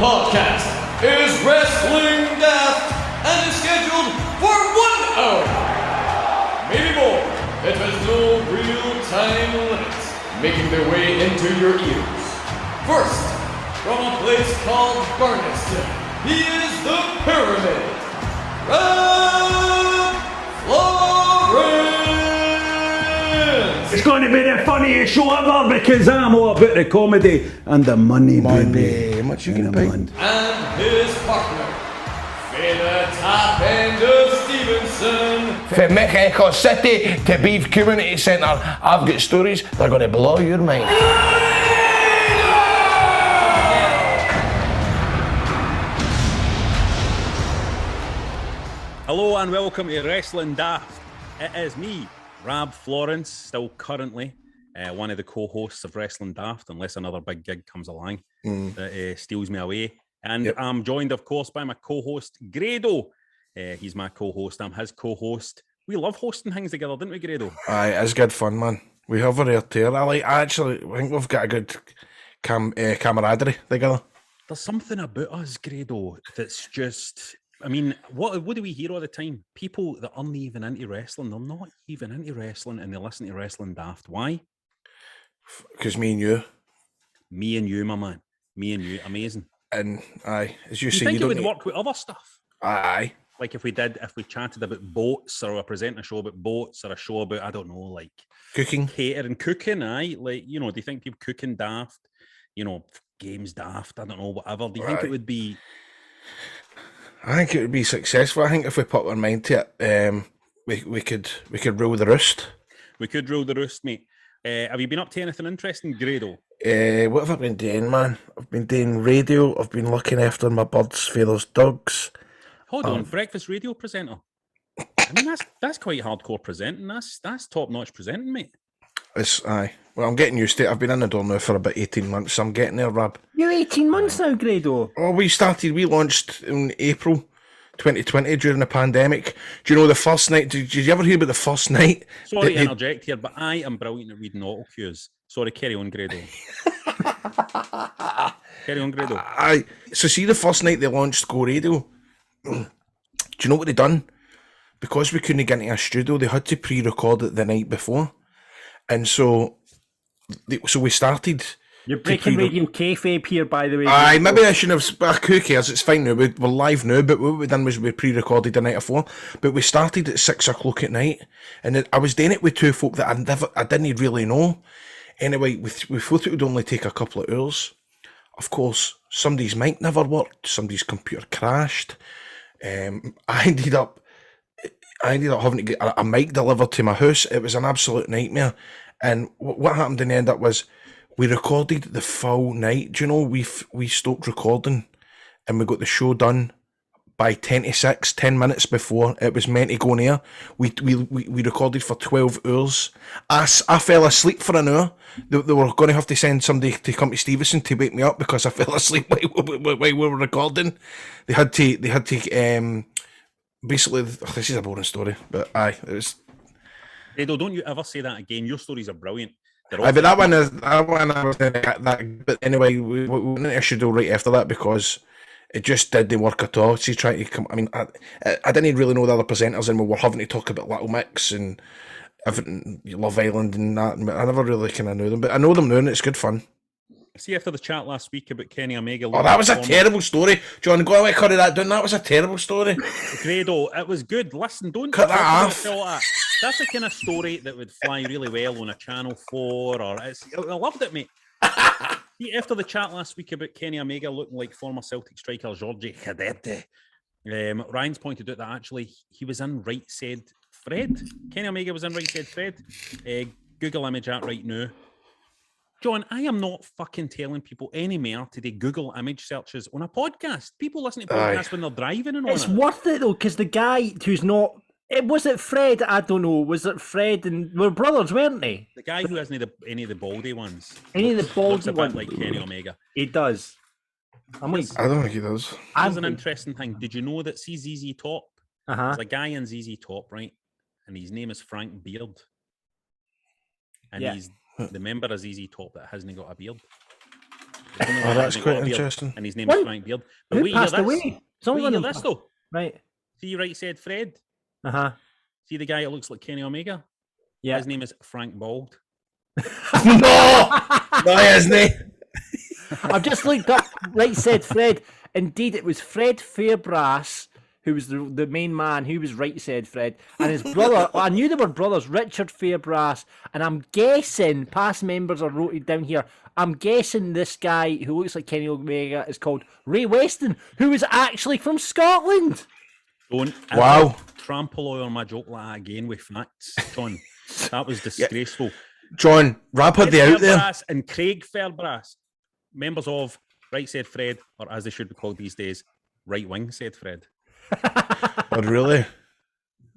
podcast is Wrestling Daft and is scheduled for 1 hour. Maybe more. It has no real time limits, making their way into your ears. First, from a place called Barneston, he is the Pyramid. Rob Florence! It's going to be the funniest show ever because I'm all about the comedy and the money, baby. How much you gonna pay? And his partner, the top end of Stevenson. From Echo City to Beef Community Centre, I've got stories that are going to blow your mind. Hello and welcome to Wrestling Daft. It is me, Rob Florence, still currently one of the co-hosts of Wrestling Daft, unless another big gig comes along that steals me away. And I'm joined, of course, by my co-host, Grado. He's my co-host, I'm his co-host. We love hosting things together, didn't we, Grado? Aye, it's good fun, man. We have a rare tear. I think we've got a good camaraderie together. There's something about us, Grado, that's just... I mean, what do we hear all the time? People that aren't even into wrestling, they're not even into wrestling and they listen to Wrestling Daft. Why? Because me and you. Me and you, my man. Me and you. Amazing. And aye, as you Do you say, think you it don't would work with other stuff? Aye. Like if we chatted about boats or presenting a show about boats or a show about, I don't know, like... Cooking. Catering, cooking, aye. Like, you know, do you think people cooking daft? You know, games daft, I don't know, whatever. Do you think it would be... I think it would be successful. I think if we put our mind to it, we could rule the roost. We could rule the roost, mate. Have you been up to anything interesting, Grado? What have I been doing, man? I've been doing radio. I've been looking after my birds, feathers, dogs. Hold on, breakfast radio presenter. I mean, that's quite hardcore presenting. That's top-notch presenting, mate. Aye. Well, I'm getting used to it. I've been in the door now for about 18 months, so I'm getting there, Rob. You're 18 months now, Grado. Oh, we launched in April 2020 during the pandemic. Do you know the first night? Did you ever hear about the first night? Sorry to interject here, but I am brilliant at reading auto cues. Sorry, carry on, Grado. Carry on, Grado. Aye. So see the first night they launched Go Radio? Do you know what they done? Because we couldn't get into a studio, they had to pre-record it the night before. And so we started... You're breaking radio kayfabe here, by the way. Aye, maybe I shouldn't have... Who cares? It's fine now. We're live now, but what we done was we pre-recorded the night before. But we started at 6 o'clock at night. And I was doing it with two folk that I didn't really know. Anyway, we thought it would only take a couple of hours. Of course, somebody's mic never worked. Somebody's computer crashed. I ended up having to get a mic delivered to my house. It was an absolute nightmare. And what happened in the end up was we recorded the full night. Do you know, we stopped recording and we got the show done by 10 to 6, 10 minutes before it was meant to go on air. We recorded for 12 hours. I fell asleep for an hour. They were going to have to send somebody to come to Stevenson to wake me up because I fell asleep while we were recording. They had to basically, this is a boring story, but aye, it was... Grado, don't you ever say that again. Your stories are brilliant. But that one I was that. But anyway, we went into a schedule right after that because it just didn't work at all. She's trying to come. I mean, I didn't really know the other presenters, and we were having to talk about Little Mix and everything, Love Island and that. I never really kind of knew them, but I know them now, and it's good fun. See, after the chat last week about Kenny Omega... Oh, that was a terrible story. John, go away, cut that down. That was a terrible story. Grado, it was good. Listen, don't... Cut that off. That's the kind of story that would fly really well on a Channel 4 or... I loved it, mate. See, after the chat last week about Kenny Omega looking like former Celtic striker Georgie Cadete, Ryan's pointed out that actually he was in Right Said Fred. Kenny Omega was in Right Said Fred. Google image that right now. John, I am not fucking telling people anymore to do Google image searches on a podcast. People listen to podcasts when they're driving and all that. It's worth it, though, because the guy who's not... Was it Fred? I don't know. Was it Fred and... We're brothers, weren't they? The guy who hasn't any of the baldy ones. Any of the baldy ones? Like Kenny Omega. He does. I don't think he does. There's an interesting thing. Did you know that ZZ Top? There's a guy in ZZ Top, right? And his name is Frank Beard. And he's the member of ZZ Top that hasn't got a beard. Oh, that's quite interesting. And his name's What? Frank Beard. But Who wait, hear passed this. away? Some Wait, of hear them. this though. Right. See, right said Fred. Uh-huh. See the guy that looks like Kenny Omega? Yeah. His name is Frank Bald. No, isn't he? I've just looked up, right said Fred. Indeed, it was Fred Fairbrass who was the main man. Who was right said Fred. And his brother, I knew they were brothers, Richard Fairbrass. And I'm guessing, past members are wrote it down here, I'm guessing this guy who looks like Kenny Omega is called Ray Weston, who is actually from Scotland. Don't Wow. trample on my joke like that again with facts, John. That was disgraceful. John, rapidly Fred out there. Fairbrass and Craig Fairbrass, members of Right Said Fred, or as they should be called these days, Right Wing Said Fred. Oh, really?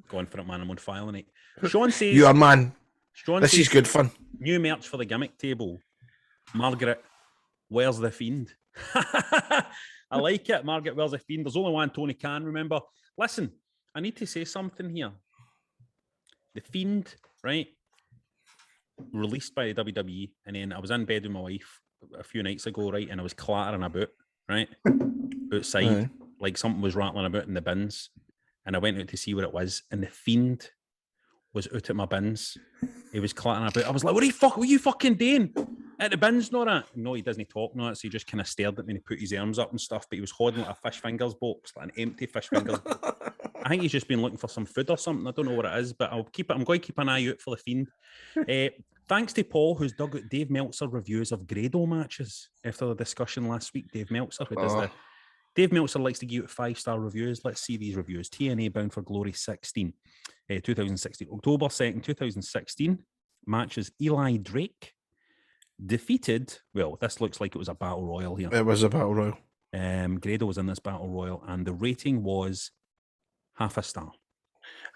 Going for it, man. I'm on fire on it. Sean says, You are, man. Sean This says, is good fun. new merch for the gimmick table. Margaret, where's the fiend? I like it. Margaret, where's the fiend? There's only one Tony Khan, remember. Listen, I need to say something here. The Fiend, right? Released by the WWE, and then I was in bed with my wife a few nights ago, right? And I was clattering about, right? Outside, Aye. like something was rattling about in the bins. And I went out to see what it was, and the Fiend was out at my bins. He was clattering about. I was like, what are you fucking doing? At the bins, not that. No, he doesn't talk, not that. So he just kind of stared at me and he put his arms up and stuff, but he was holding like a fish fingers box, like an empty fish fingers box. I think he's just been looking for some food or something. I don't know what it is, but I'm going to keep an eye out for the Fiend. Thanks to Paul, who's dug out Dave Meltzer reviews of Grado matches after the discussion last week. Dave Meltzer, who does Dave Meltzer likes to give out 5-star reviews. Let's see these reviews. TNA Bound for Glory 16, 2016. October 2nd, 2016. Matches Eli Drake defeated, well, this looks like it was a battle royal here. It was a battle royal. Grado was in this battle royal, and the rating was half a star.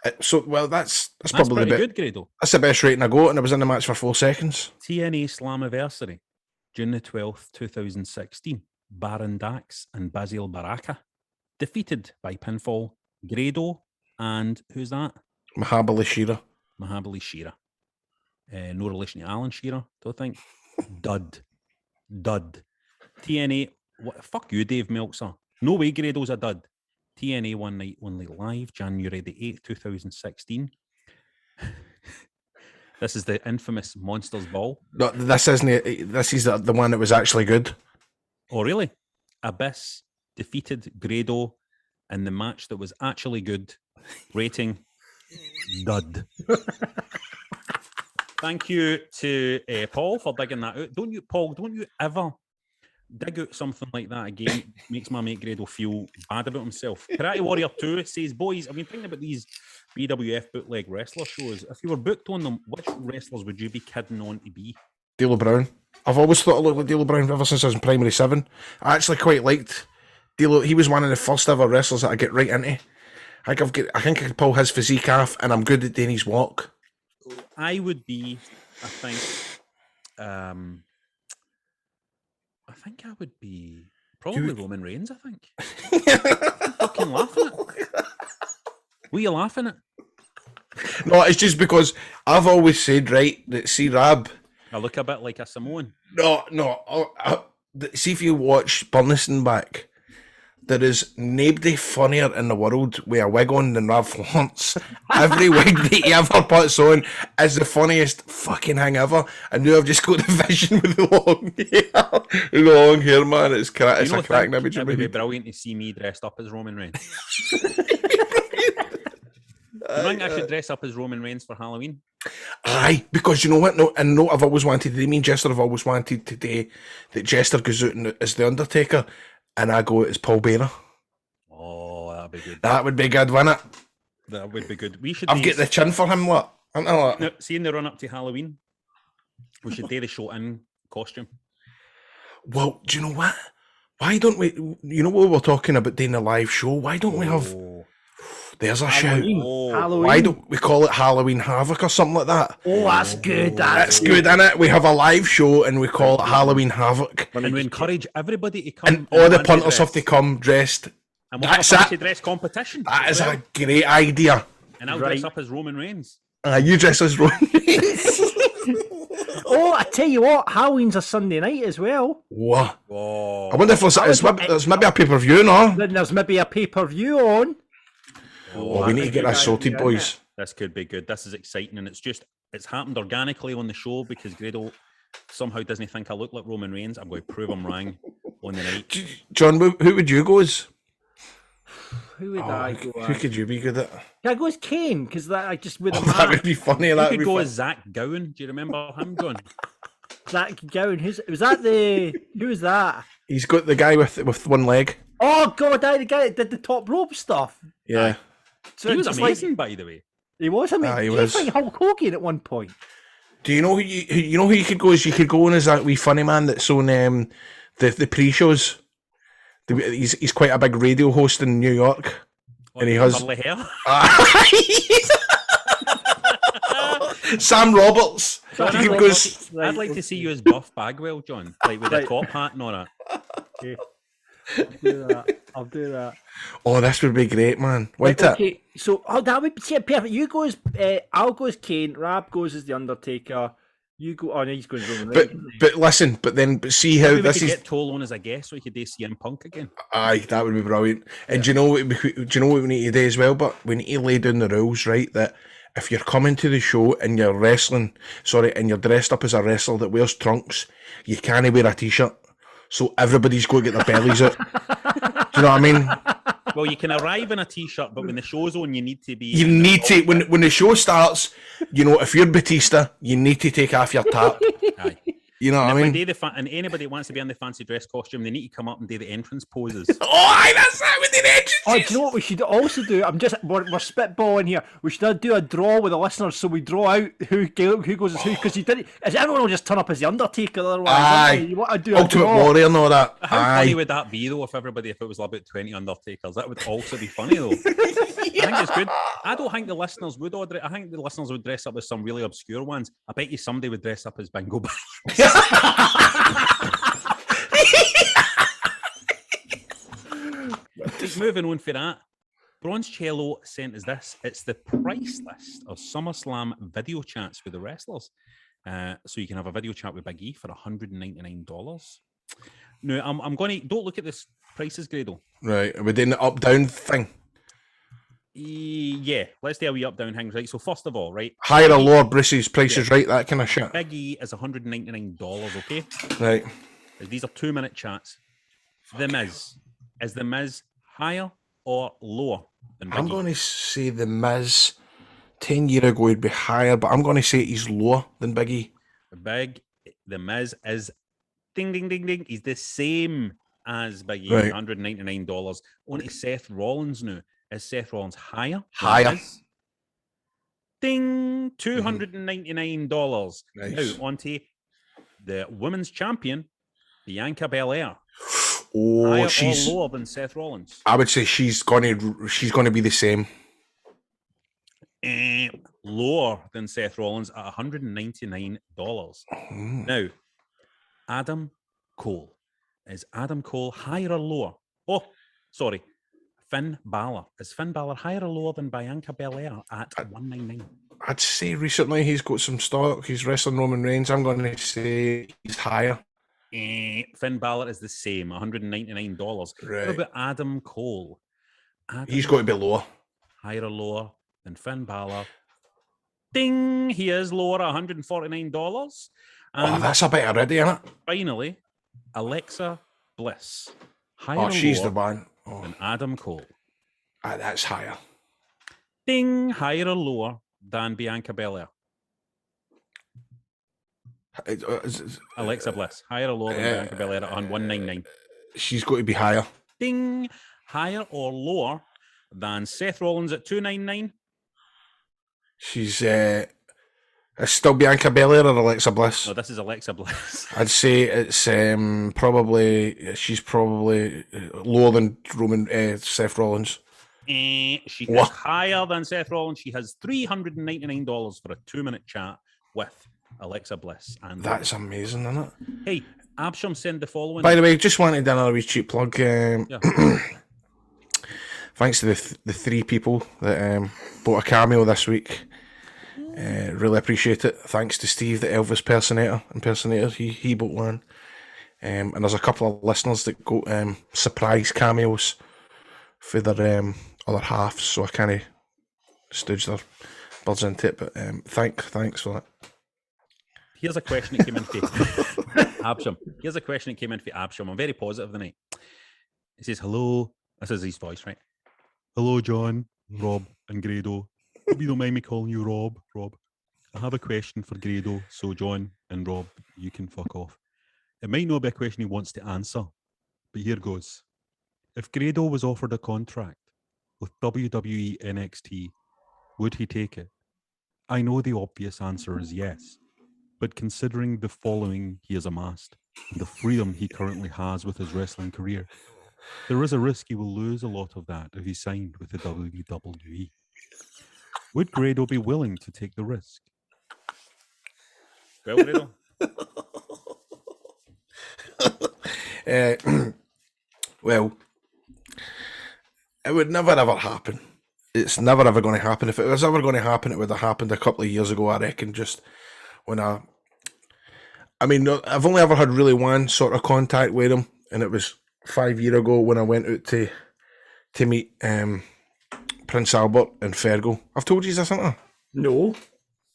That's That's probably pretty good, Grado. That's the best rating I got, and I was in the match for 4 seconds. TNA Slammiversary, June the 12th, 2016. Baron Dax and Basil Baraka defeated by pinfall. Grado and who's that? Mahabali Shira. Mahabali Shira. No relation to Alan Shearer, don't think. Dud. TNA. Fuck you, Dave Meltzer. No way Grado's a dud. TNA One Night Only Live, January the 8th, 2016. This is the infamous Monsters Ball. No, this isn't it. This is the one that was actually good. Oh, really? Abyss defeated Grado in the match that was actually good. Rating dud. Thank you to Paul for digging that out. Don't you ever dig out something like that again. Makes my mate Grado feel bad about himself. Karate Warrior 2 says, boys, I've been thinking about these BWF bootleg wrestler shows. If you were booked on them, which wrestlers would you be kidding on to be? D'Lo Brown. I've always thought I looked like D'Lo Brown ever since I was in primary 7. I actually quite liked D'Lo. He was one of the first ever wrestlers that I get right into. I think I could pull his physique off, and I'm good at doing his walk. I would be, I think I would be probably Roman Reigns, I think. Fucking laughing at it. Were you laughing at? No, it's just because I've always said, right, that see Rab. I look a bit like a Samoan. No. See if you watch Burniston back, there is nobody funnier in the world with a wig on than Rav Florence. Every wig that he ever puts on is the funniest fucking thing ever. And now I've just got the vision with the long hair, man. It's a cracking image It of would be me. brilliant to see me dressed up as Roman Reigns. You think I should dress up as Roman Reigns for Halloween? Aye, because you know what? No, I've always wanted to do. Me and Jester have always wanted to do that. Jester goes out as the Undertaker, and I go out as Paul Bearer. Oh, that'd be good. That would be good, wouldn't it? That would be good. We should. I've got the chin for him, what? No, see in the run up to Halloween, we should do the show in costume. Well, do you know what? Why don't we? You know what we were talking about doing a live show? Why don't we have? There's a shout. Halloween. Why don't we call it Halloween Havoc or something like that? Oh, that's good. That's good, innit? We have a live show and we call it Halloween Havoc. And we encourage everybody to come. And all the punters have to come dressed. And we'll have a fancy dress competition. That is a great idea. And I'll dress up as Roman Reigns. You dress as Roman Reigns. Oh, I tell you what, Halloween's a Sunday night as well. What? Oh, I wonder if there's maybe a pay-per-view, no? Then there's maybe a pay-per-view on. Oh, we need to get that sorted, boys. this could be good. This is exciting, and it's happened organically on the show because Grado somehow doesn't think I look like Roman Reigns. I'm going to prove him wrong on the night. John, who would you go as? Who would I go Who as? could you be good at? Can I go as Kane? Because that I just with a That would be funny. You That could would be go fun. as Zach Gowen. Do you remember him, John? Zach Gowen. Who was that? He's got the guy with one leg. Oh God, the guy that did the top rope stuff. Yeah. So He was just amazing, by the way. he was. I mean, He he was. was like Hulk Hogan at one point. Do you know who you could go as? You could go on as that wee funny man that's on the pre-shows. He's quite a big radio host in New York. And he has curly hair. Sam Roberts. John, You could go as- I'd like to see you as Buff Bagwell, John, like with a top hat and all that. I'll do that. Oh, this would be great, man. Wait it. Okay, so that would be perfect. You go as I'll go as Kane. Rab goes as the Undertaker. You go. Oh no, he's going as Roman But Reigns. but listen, but see how Maybe we this could is. get Toll on as a guest so we could do CM Punk again. Aye, that would be brilliant. And do you know what? We need to do as well? But we need to lay down the rules, right? That if you're coming to the show and you're and you're dressed up as a wrestler that wears trunks, you can't wear a t-shirt. So everybody's got to get their bellies out. Do you know what I mean? Well, you can arrive in a t-shirt, but when the show's on, you need to be. You need to when the show starts. You know, if you're Batista, you need to take off your top. Aye. You know what I When mean? they and anybody that wants to be in the fancy dress costume, they need to come up and do the entrance poses. Oh, aye, that's that with the edges. Oh, do you know what we should also do? We're spitballing here. We should do a draw with the listeners, so we draw out who goes as who. Because you didn't. As everyone will just turn up as the Undertaker. Otherwise, Aye. You want to do a Ultimate draw. Warrior and all that. How Aye. funny would that be, though, if it was about 20 Undertakers? That would also be funny, though. I think it's good. I don't think the listeners would order it. I think the listeners would dress up as some really obscure ones. I bet you somebody would dress up as Bingo Bang. Just moving on for that. Broncello sent us this. It's the price list of SummerSlam video chats with the wrestlers. So you can have a video chat with Big E for $199. No, I'm going to... Don't look at this prices, Grado. Right, are we doing the up-down thing? Yeah, let's do a wee up-down thing, right? So first of all, right? Higher or lower, Bruce's prices, right? That kind of shit. Big E is $199, okay? Right. These are 2-minute chats. The Miz. Is The Miz higher or lower than Big I'm E? going to say the Miz 10 years ago would be higher, but I'm going to say he's lower than Big E. The Miz is ding ding ding ding. He's the same as Big E, Right. $199. On to Seth Rollins now. Is Seth Rollins higher? than Higher. Miz? Ding, $299. Nice. Now on to the women's champion, Bianca Belair. Oh, Higher she's. or lower than Seth Rollins? I would say she's going to be the same. Lower than Seth Rollins at $199. Now, Adam Cole. Is Adam Cole higher or lower? Oh, sorry. Finn Balor. Is Finn Balor higher or lower than Bianca Belair at $199? I'd say recently he's got some stock. He's wrestling Roman Reigns. I'm going to say he's higher. Finn Balor is the same, $199. Right. What about Adam Cole? He's got to be lower. Higher or lower than Finn Balor? Ding! He is lower at $149. And Oh, that's a bit already, isn't it? finally, Alexa Bliss. Higher or Oh, she's lower the one. Oh, than Adam Cole? that's higher. Ding! Higher or lower than Bianca Belair? Alexa Bliss. Higher or lower than Bianca Belair at $199? She's got to be higher. Ding! Higher or lower than Seth Rollins at $299? She's it's still Bianca Belair or Alexa Bliss. No, this is Alexa Bliss. I'd say it's she's probably lower than Seth Rollins. She is What? higher than Seth Rollins. She has $399 for a 2-minute chat with Alexa Bliss. And That's amazing, isn't it? hey, Absham send the following. By the way, just wanted to do another wee cheap plug. Yeah. Thanks to the 3 people that bought a cameo this week. Really appreciate it. Thanks to Steve, the Elvis impersonator. He bought one. And there's a couple of listeners that got surprise cameos for their other halves, so I kind of stood their birds into it. But thanks for that. Here's a question that came in for Absham. I'm very positive tonight. He says, hello. This is his voice, right? Hello, John, Rob, and Grado. Hope you don't mind me calling you Rob. I have a question for Grado, so John and Rob, you can fuck off. It might not be a question he wants to answer, but here goes. If Grado was offered a contract with WWE NXT, would he take it? I know the obvious answer is yes, but considering the following he has amassed and the freedom he currently has with his wrestling career, there is a risk he will lose a lot of that if he signed with the WWE. Would Grado be willing to take the risk? Well, Grado. Well, it would never ever happen. It's never ever going to happen. If it was ever going to happen, it would have happened a couple of years ago, I reckon. Just when I've only ever had really one sort of contact with him, and it was 5 years ago when I went out to meet Prince Albert and Fergal. I've told you this, haven't I? No.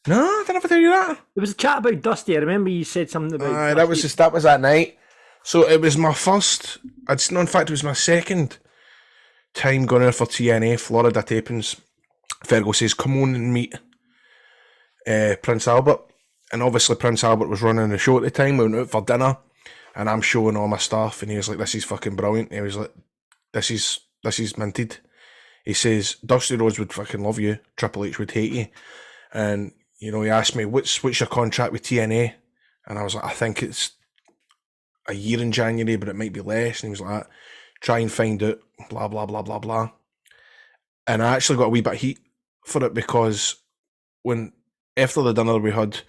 No, I didn't ever tell you that. There was a chat about Dusty. I remember you said something about that was that night. So it was my first. In fact, it was my second time going out for TNA Florida tapings. Fergal says, "Come on and meet Prince Albert," and obviously Prince Albert was running the show at the time. We went out for dinner, and I'm showing all my stuff, and he was like, "This is fucking brilliant." He was like, "This is minted." He says, "Dusty Rhodes would fucking love you. Triple H would hate you," and he asked me, "What's your contract with TNA?" And I was like, "I think it's a year in January, but it might be less." And he was like, "Try and find out, blah, blah, blah, blah, blah." And I actually got a wee bit of heat for it because after the dinner we had,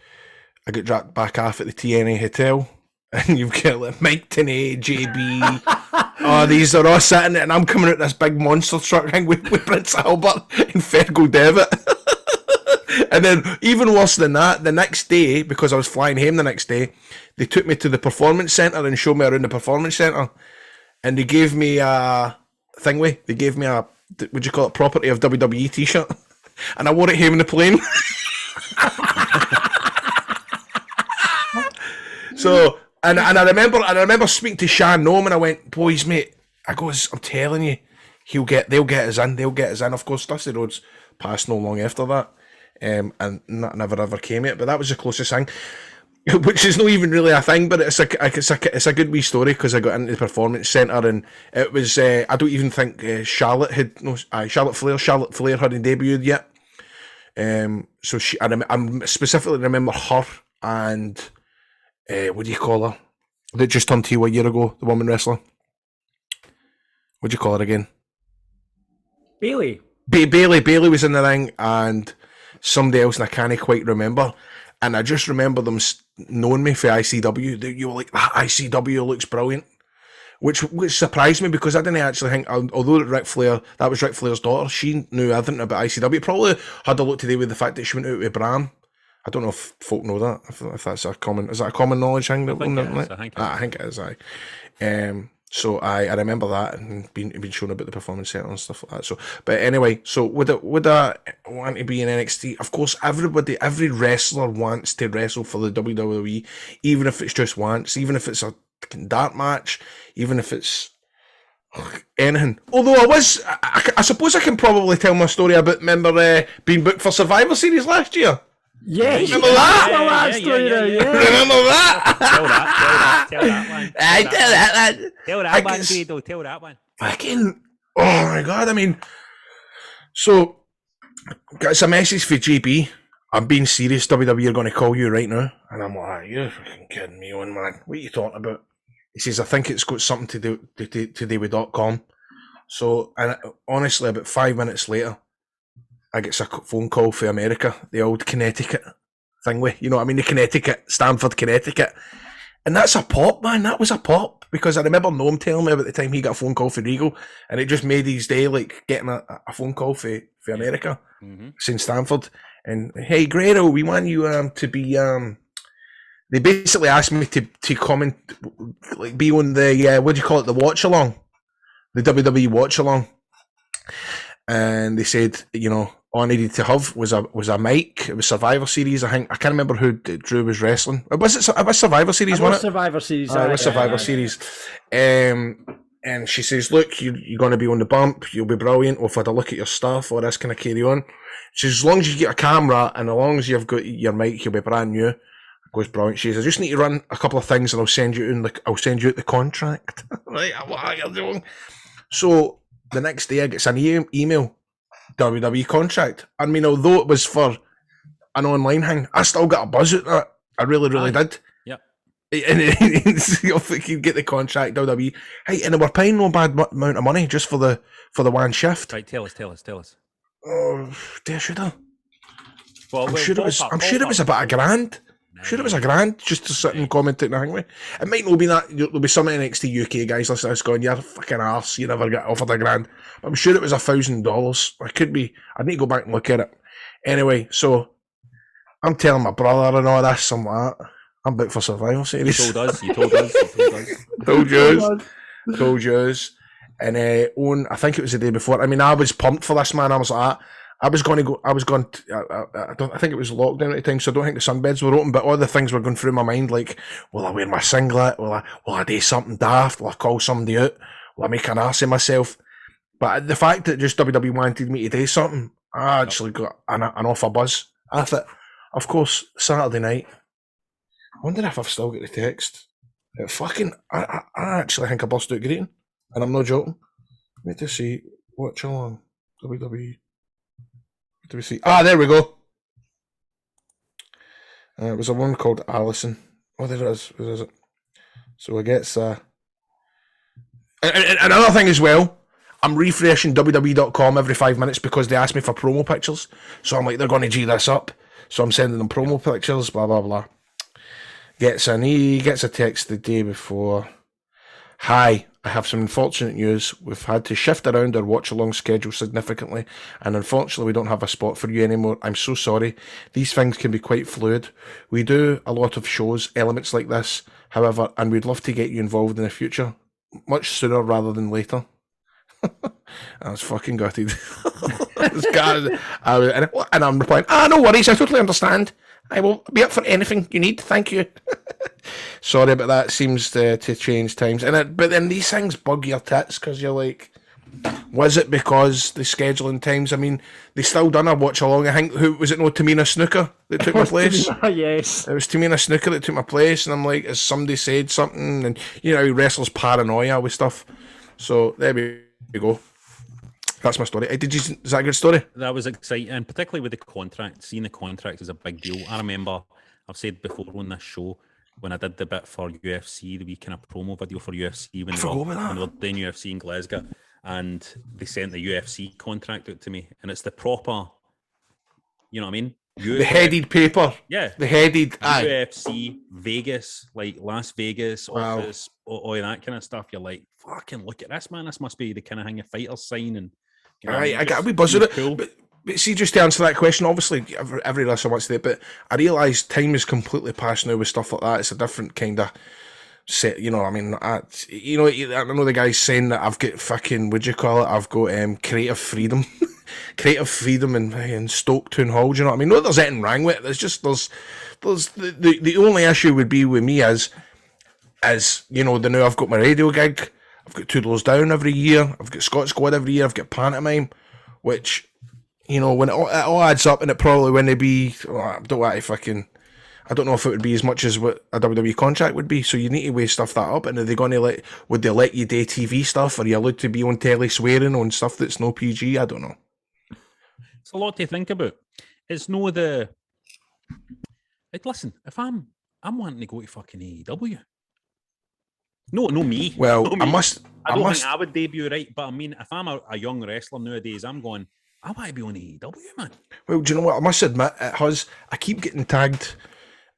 I got dragged back off at the TNA hotel, and you've got like Mike Tenay, JB, these are all sitting, and I'm coming out this big monster truck ring with Prince Albert and Fergal Devitt. And then, even worse than that, the next day, because I was flying home the next day, they took me to the performance centre and showed me around the performance centre. And they gave me a thingy. They gave me a, would you call it, property of WWE t-shirt. And I wore it home in the plane. So, and I remember speaking to Sean Noam, and I went, "Boys, mate," I goes, "I'm telling you, they'll get us in. Of course, Dusty Rhodes passed no long after that. And that never ever came yet, but that was the closest thing, which is not even really a thing, but it's a good wee story because I got into the performance centre, and it was I don't even think Charlotte Flair hadn't debuted yet. So I specifically remember her and what do you call her that just turned to you a year ago, the woman wrestler. What do you call her again? Bailey. Bailey was in the ring, and somebody else, and I can't quite remember. And I just remember them knowing me for ICW. You were like, "That ICW looks brilliant," which surprised me because I didn't actually think, although that was Ric Flair's daughter, she knew everything about ICW. It probably had a lot to do with the fact that she went out with Bram. I don't know if folk know that. If that's a common knowledge thing. I think it is. So I remember that and been shown about the performance centre and stuff like that. So, but anyway, so would I want to be in NXT? Of course, every wrestler wants to wrestle for the WWE, even if it's just once, even if it's a dark match, even if it's anything. Although I suppose I can probably tell my story about being booked for Survivor Series last year. Yeah, remember that? Remember that? Tell that one. Tell that one, Grado. Tell that one. Fucking, oh my god! I mean, so got some message for GB. I'm being serious. WWE are going to call you right now, and I'm like, "You're fucking kidding me, on man. What are you talking about?" He says, "I think it's got something to do with .com." So, and honestly, about 5 minutes later, I get a phone call for America, the old Connecticut thing with, you know what I mean, the Connecticut, Stamford, Connecticut. And that's a pop, man. That was a pop. Because I remember Noam telling me about the time he got a phone call for Regal, and it just made his day, like getting a phone call for America, St. Stamford. And hey, Grado, we want you to be they basically asked me to comment, like be on the what do you call it, the watch along, the WWE watch along. And they said, you know, all I needed to have was a mic. It was Survivor Series. I think I can't remember who Drew was wrestling. It was Survivor Series, wasn't it? Survivor Series. It was Survivor Series. And she says, look, you're going to be on the bump. You'll be brilliant. We've had a look at your stuff. All this kind of carry on. She says, as long as you get a camera and as long as you've got your mic, you'll be brand new. It goes brilliant. She says, I just need to run a couple of things and I'll send you out the contract. Right, what are you doing? So the next day I get an email, WWE contract. I mean, although it was for an online thing, I still got a buzz out of it. I really, really did. Yep. And if we could get the contract, WWE. Hey, and we're paying no bad amount of money just for the one shift. Right, tell us. Oh, dear, should I? Well, I'm sure it was about $1,000. I'm sure it was $1,000 just to sit and comment and hang with. It might not be that. There'll be some NXT UK guys listening to this going, "You're a fucking arse. You never get offered $1,000." But I'm sure it was $1,000. I could be. I need to go back and look at it. Anyway, so I'm telling my brother and all this. I'm like, I'm booked for Survivor Series. You told us. Told yous. And I think it was the day before. I mean, I was pumped for this, man. I was like, I think it was lockdown at the time, so I don't think the sunbeds were open, but all the things were going through my mind, like, will I wear my singlet? Will I do something daft? Will I call somebody out? Will I make an ass of myself? But the fact that just WWE wanted me to do something, I actually got an awful buzz. I thought, of course, Saturday night, I wonder if I've still got the text. I actually think I bust out greeting, and I'm not joking. Let me see, watch along, WWE. Do we see? There we go. It was a woman called Allison. Oh, there it is. Where is it? So I guess. And another thing as well, I'm refreshing WWE.com every 5 minutes because they ask me for promo pictures. So I'm like, they're going to G this up. So I'm sending them promo pictures, blah, blah, blah. Gets a text the day before. Hi, I have some unfortunate news. We've had to shift around our watch-along schedule significantly, and unfortunately we don't have a spot for you anymore. I'm so sorry. These things can be quite fluid. We do a lot of shows, elements like this, however, and we'd love to get you involved in the future, much sooner rather than later. I was fucking gutted. And I'm replying, no worries, I totally understand. I will be up for anything you need, thank you. Sorry, but that seems to change times. But then these things bug your tits because you're like, was it because the scheduling times? I mean, they still done a watch along. I think, who was it? No, Tamina Snooker that took my place. Yes, it was Tamina Snooker that took my place, and I'm like, has somebody said something? And you know, he wrestles paranoia with stuff. So there we go. That's my story. Is that a good story? That was exciting, and particularly with the contract. Seeing the contract is a big deal. I remember I've said before on this show when I did the bit for UFC, the wee kind of promo video for UFC when they were doing UFC in Glasgow, and they sent the UFC contract out to me, and it's the proper, you know what I mean? The headed paper. Yeah. The headed UFC, Vegas, like Las Vegas, wow. Office, all that kind of stuff. You're like, fucking look at this, man. This must be the kind of thing your fighters sign. And you know, I got a wee buzz with it. Cool. But see, just to answer that question, obviously every wrestler wants to do it, but I realise time is completely past now with stuff like that. It's a different kind of set, you know. I mean, I know the guy's saying that I've got fucking, what'd you call it? I've got creative freedom, creative freedom in Stoke Town Hall. Do you know what I mean? No, there's anything wrong with it. There's just the only issue would be with me as you know, now I've got my radio gig, I've got Two Doors Down every year, I've got Scott Squad every year, I've got pantomime, which, you know, when it all adds up, and it probably wouldn't be, I don't know if it would be as much as what a WWE contract would be, so you need to weigh stuff that up. And are they going to would they let you do TV stuff? Are you allowed to be on telly swearing on stuff that's no PG? I don't know. It's a lot to think about. It's no listen, if I'm wanting to go to fucking AEW. No, me. Well, no me. I don't think I would debut, right? But I mean, if I'm a young wrestler nowadays, I'm going, I want to be on AEW, man. Well, do you know what? I must admit, I keep getting tagged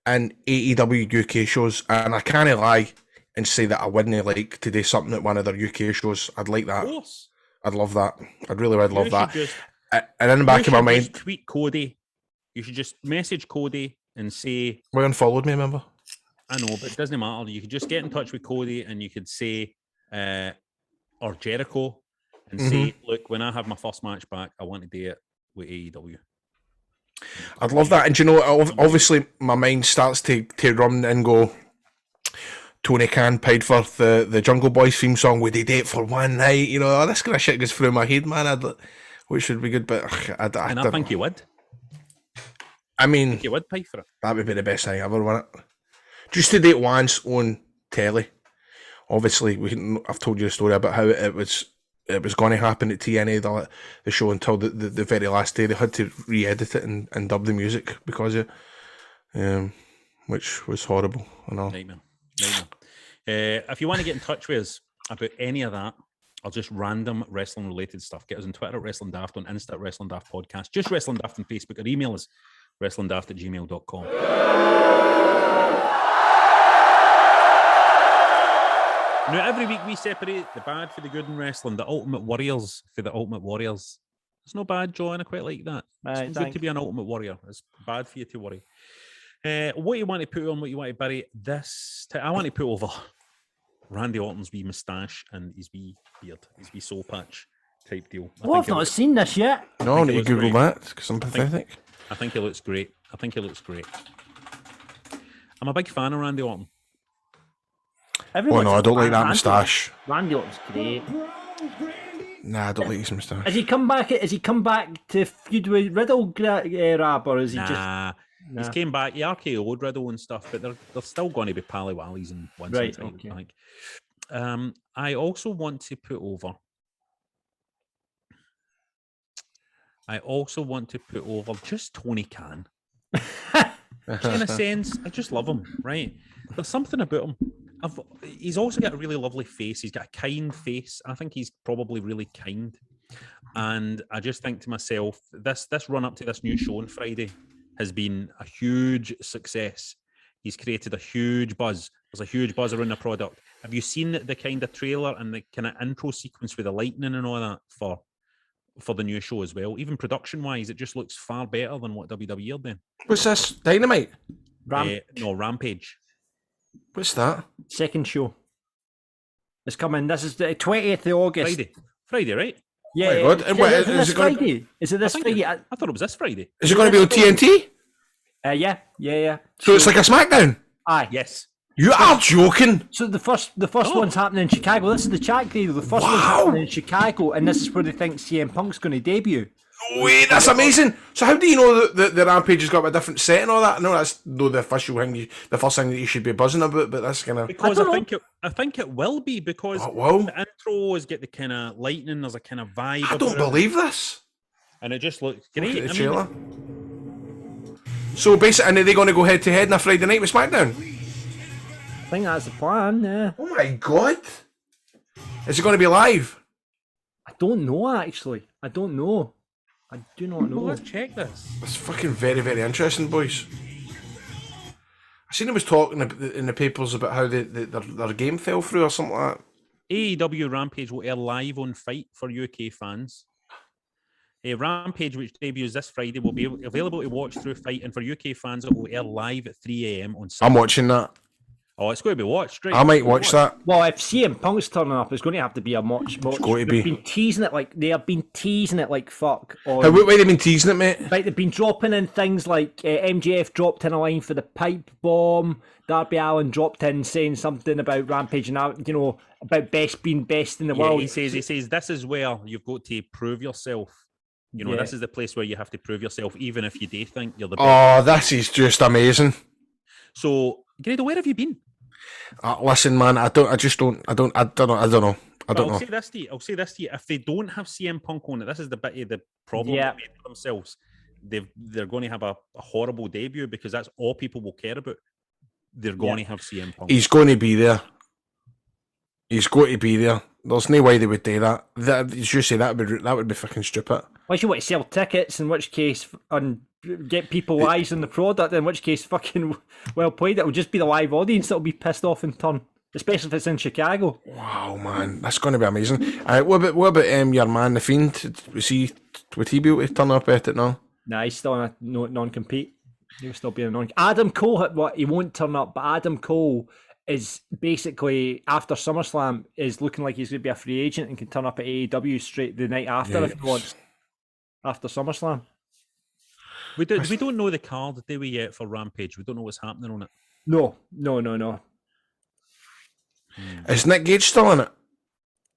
in AEW UK shows, and I can't lie and say that I wouldn't like to do something at one of their UK shows. I'd like that. Of course. I'd love that. I'd really would love that. Just, and in the back of my mind, tweet Cody. You should just message Cody and say, "We unfollowed me, remember?" I know, but it doesn't matter. You could just get in touch with Cody and you could say, or Jericho, and say, look, when I have my first match back, I want to do it with AEW. I'd love that. And you know, obviously, my mind starts to run and go, Tony Khan paid for the Jungle Boys theme song. Would he do it for one night? You know, this kind of shit goes through my head, man. Which would be good, but I think you would. I mean, you would pay for it. That would be the best thing ever, wouldn't it? Just to do it once on telly. Obviously, I've told you a story about how it was going to happen at TNA, the show, until the very last day. They had to re-edit it and dub the music because of it, which was horrible and all. Nightmare. If you want to get in touch with us about any of that, or just random wrestling related stuff, get us on Twitter at Wrestling Daft, on Insta at Wrestling Daft Podcast, just Wrestling Daft on Facebook, or email us wrestlingdaft@gmail.com. Now, every week we separate the bad for the good in wrestling, the Ultimate Warriors for the Ultimate Warriors. It's no bad, John. I quite like that. It's good to be an Ultimate Warrior. It's bad for you to worry. What you want to put on, what you want to bury I want to put over Randy Orton's wee moustache and his wee beard, his wee soul patch type deal. I've not seen this yet. No, I need to Google that because I'm pathetic. I think he looks great. I'm a big fan of Randy Orton. No, I don't like that moustache. Randy Orton's great. Nah, I don't like his moustache. Has he come back to feud with Riddle, Rab, or is he Nah. He's came back. He RKO'd Riddle and stuff, but they're still going to be pally-wallies and once in time, okay. I think. I also want to put over just Tony Khan. In a sense, I just love him, right? There's something about him. He's also got a really lovely face. He's got a kind face. I think he's probably really kind. And I just think to myself, this run up to this new show on Friday has been a huge success. He's created a huge buzz. There's a huge buzz around the product. Have you seen the kind of trailer and the kind of intro sequence with the lightning and all that for the new show as well? Even production-wise, it just looks far better than what WWE are doing. What's this? Dynamite? No, Rampage. What's that? Second show. It's coming. This is the 20th of August. Friday, right? Yeah. Oh my God. And what, is it Friday? Is it this Friday? I thought it was this Friday. Is it going to be on TNT? Yeah. So it's like a SmackDown? Aye. Yes. You are joking. So the first one's happening in Chicago. This is the chat grade. The first one's happening in Chicago, and this is where they think CM Punk's going to debut. Wait, that's amazing. So how do you know that the Rampage has got a different set and all that? No, that's no the official thing. The first thing that you should be buzzing about, but that's kind of because I think it will be because the intro has got the kind of lightning. There's a kind of vibe. I don't believe this. And it just looks great. The trailer. So basically, and are they going to go head to head on a Friday night with SmackDown? I think that's the plan. Yeah. Oh my God! Is it going to be live? I don't know actually. I don't know. I do not know. Well, let's check this. It's fucking very, very interesting, boys. I seen him was talking in the papers about how their game fell through or something like that. AEW Rampage will air live on Fight for UK fans. Rampage, which debuts this Friday, will be available to watch through Fight, and for UK fans, it will air live at 3 a.m. on Sunday. I'm watching that. Oh, it's going to be watched, right? I might watch that. Well, if CM Punk's turning up, it's going to have to be a watch. It's going to be. They have been teasing it like fuck. How have they been teasing it, mate? Right, they've been dropping in things like MJF dropped in a line for the pipe bomb. Darby Allin dropped in saying something about Rampage and about being best in the world. He says this is where you've got to prove yourself. This is the place where you have to prove yourself, even if you do think you're the best. Oh, this is just amazing. So, Grado, where have you been? Listen, man, I don't know. I'll say this to you. If they don't have CM Punk on it, this is the bit of the problem they made for themselves. They're going to have a horrible debut because that's all people will care about. They're going to have CM Punk. He's going to be there. He's going to be there. There's no way they would do that. As you say, that would be fucking stupid. Unless you want to sell tickets, in which case, on get people eyes on the product, in which case, fucking well played. It'll just be the live audience that'll be pissed off in turn, especially if it's in Chicago. Wow, man, that's going to be amazing. What about your man, the Fiend? Would he be able to turn up at it now? Nah, he's still in a non-compete. He'll still be a non. Adam Cole, he won't turn up, but Adam Cole is basically after SummerSlam is looking like he's going to be a free agent and can turn up at AEW straight the night after if he wants. After SummerSlam. We don't know the card, do we, yet for Rampage? We don't know what's happening on it. No. Is Nick Gage still in it?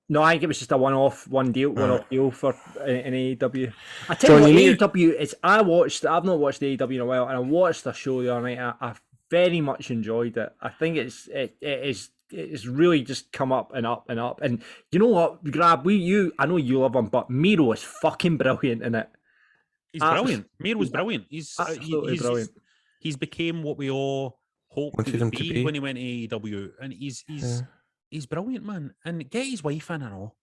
No, I think it was just a one-off deal for an AEW. I tell you what, AEW is. I've not watched AEW in a while, and I watched the show the other night. I very much enjoyed it. I think it's really just come up and up and up. And you know what, Grab? I know you love him, but Miro is fucking brilliant in it. He's brilliant. Miro's brilliant. He's brilliant. He's became what we all hoped he would be when he went to AEW, and he's brilliant, man. And get his wife in and all.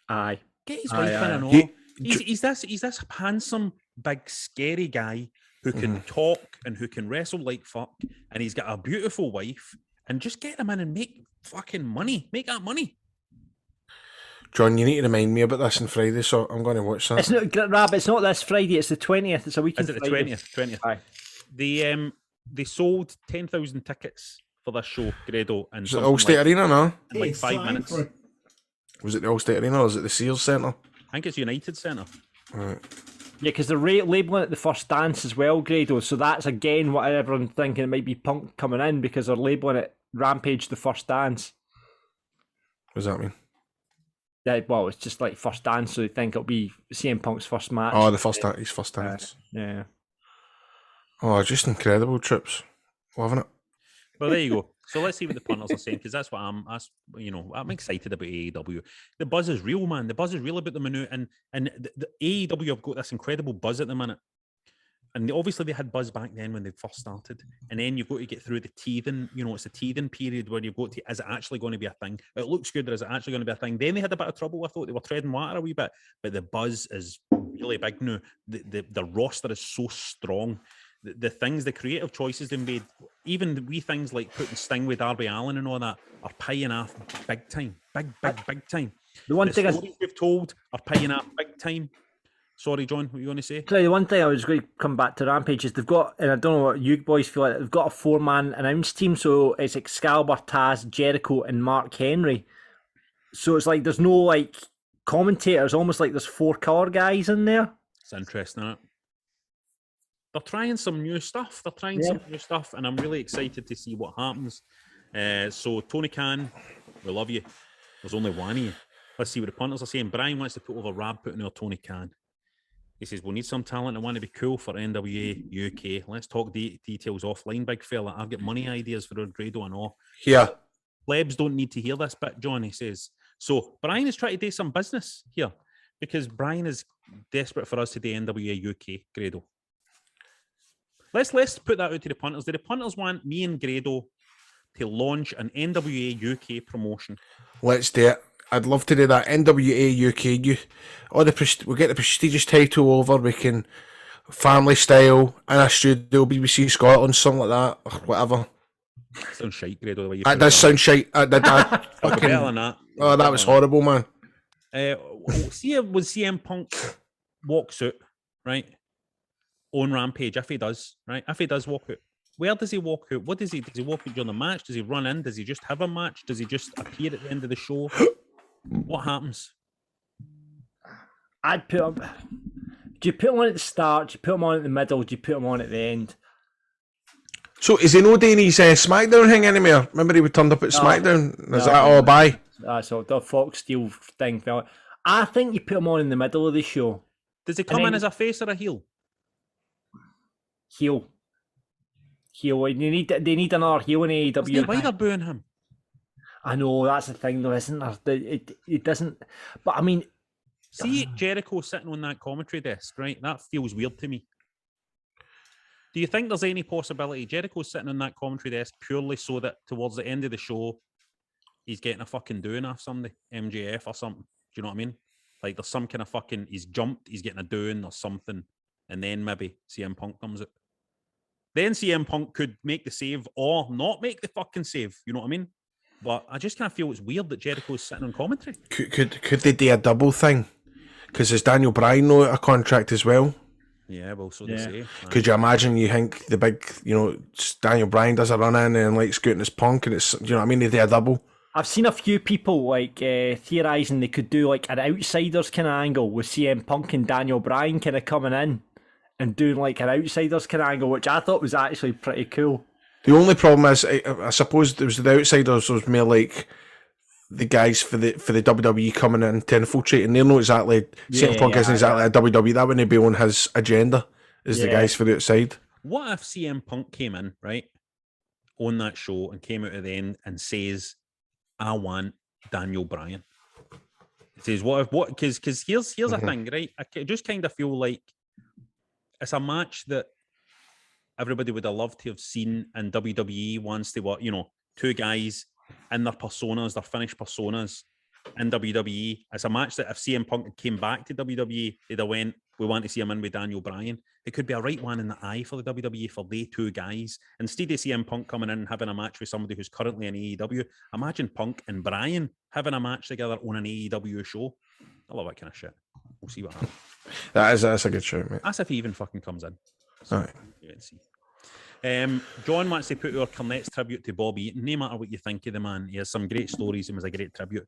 Aye. Get his wife in and all. He's this handsome, big, scary guy who can talk and who can wrestle like fuck, and he's got a beautiful wife. And just get him in and make fucking money. Make that money. John, you need to remind me about this on Friday, so I'm going to watch that. It's not, Rab, it's not this Friday, it's the 20th. It's a weekend. Is it the 20th? Aye. They sold 10,000 tickets for this show, Grado. And was it the Allstate Arena, no? In like 5 minutes. Was it the Allstate Arena or was it the Sears Centre? I think it's United Centre. Right. Yeah, because they're labelling it the first dance as well, Grado. So that's again what everyone's thinking. It might be Punk coming in because they're labelling it Rampage the first dance. What does that mean? Yeah, well, it's just like first dance, so they think it'll be CM Punk's first match. Oh, his first dance. Yeah. Oh, just incredible, Trips. Loving it. Well, there you go. So let's see what the punters are saying, because that's what I'm excited about AEW. The buzz is real, man. The buzz is real about the minute, and the AEW have got this incredible buzz at the minute. And obviously they had buzz back then when they first started. And then you've got to get through the teething, it's a teething period where you've got to, is it actually going to be a thing? It looks good, or is it actually going to be a thing? Then they had a bit of trouble. I thought they were treading water a wee bit, but the buzz is really big now. The roster is so strong. The things, the creative choices they made, even the wee things like putting Sting with Darby Allin and all that are paying off big time. Big time. The one thing stories we've told are paying off big time. Sorry, John, what are you going to say? The one thing I was going to come back to Rampage is they've got, and I don't know what you boys feel like, they've got a 4-man announce team, so it's Excalibur, Taz, Jericho, and Mark Henry. So it's like there's no like commentators, almost like there's 4 color guys in there. It's interesting, isn't it? They're trying some new stuff. And I'm really excited to see what happens. So Tony Khan, we love you. There's only one of you. Let's see what the punters are saying. Brian wants to put over Rab putting over Tony Khan. He says, we'll need some talent and want to be cool for NWA UK. Let's talk details offline, big fella. I've got money ideas for Grado and all. Yeah. Plebs don't need to hear this bit, John, he says. So Brian is trying to do some business here because Brian is desperate for us to do NWA UK, Grado. Let's put that out to the punters. Do the punters want me and Grado to launch an NWA UK promotion? Let's do it. I'd love to do that. NWA UK. We'll get the prestigious title over. We can family style in a studio, BBC Scotland, something like that, or whatever. Sounds shite, Grado. The way you that does sound shite. Better than that. Oh, that was horrible, man. See when CM Punk walks out, right, on Rampage, if he does walk out, where does he walk out? What does he walk out during the match? Does he run in? Does he just have a match? Does he just appear at the end of the show? What happens? I'd put him. Do you put him on at the start? Do you put him on at the middle? Do you put him on at the end? So is he no doing his SmackDown thing anymore? Remember he turned up at SmackDown? Is that all bye? That's all the Fox Steel thing, fella. I think you put him on in the middle of the show. Does he come in as a face or a heel? Heel. They need another heel in AEW. Why they're booing him? I know, that's the thing though, isn't there? It doesn't, but I mean... See Jericho sitting on that commentary desk, right? That feels weird to me. Do you think there's any possibility Jericho's sitting on that commentary desk purely so that towards the end of the show, he's getting a fucking doing off somebody, MJF or something? Do you know what I mean? Like there's some kind of fucking, he's jumped, he's getting a doing or something, and then maybe CM Punk comes out. Then CM Punk could make the save or not make the fucking save. You know what I mean? But I just kind of feel it's weird that Jericho's sitting on commentary. Could they do a double thing? Because there's Daniel Bryan now out of contract as well. Yeah, well, so they say. Could you imagine? You think the big, Daniel Bryan does a run in and like scooting his Punk, and it's, you know what I mean? They do a double. I've seen a few people like theorising they could do like an outsiders kind of angle with CM Punk and Daniel Bryan kind of coming in and doing like an outsiders kind of angle, which I thought was actually pretty cool. The only problem is, I suppose there was the outsiders was more like the guys for the WWE coming in to infiltrate, and they're not exactly CM Punk isn't exactly a WWE. That wouldn't be on his agenda. Is the guys for the outside? What if CM Punk came in right on that show and came out at the end and says, "I want Daniel Bryan." It says, because here's a thing, right? I just kind of feel like it's a match that everybody would have loved to have seen, and WWE wants to, two guys in their personas, their finished personas in WWE. It's a match that if CM Punk came back to WWE, they'd have went, we want to see him in with Daniel Bryan. It could be a right one in the eye for the WWE for they two guys. Instead of CM Punk coming in and having a match with somebody who's currently in AEW, imagine Punk and Bryan having a match together on an AEW show. I love that kind of shit. We'll see what happens. That's a good show, mate. That's if he even fucking comes in. So, all right. Let's see. John wants to put our Cornette's tribute to Bob Eaton. No matter what you think of the man, he has some great stories and was a great tribute.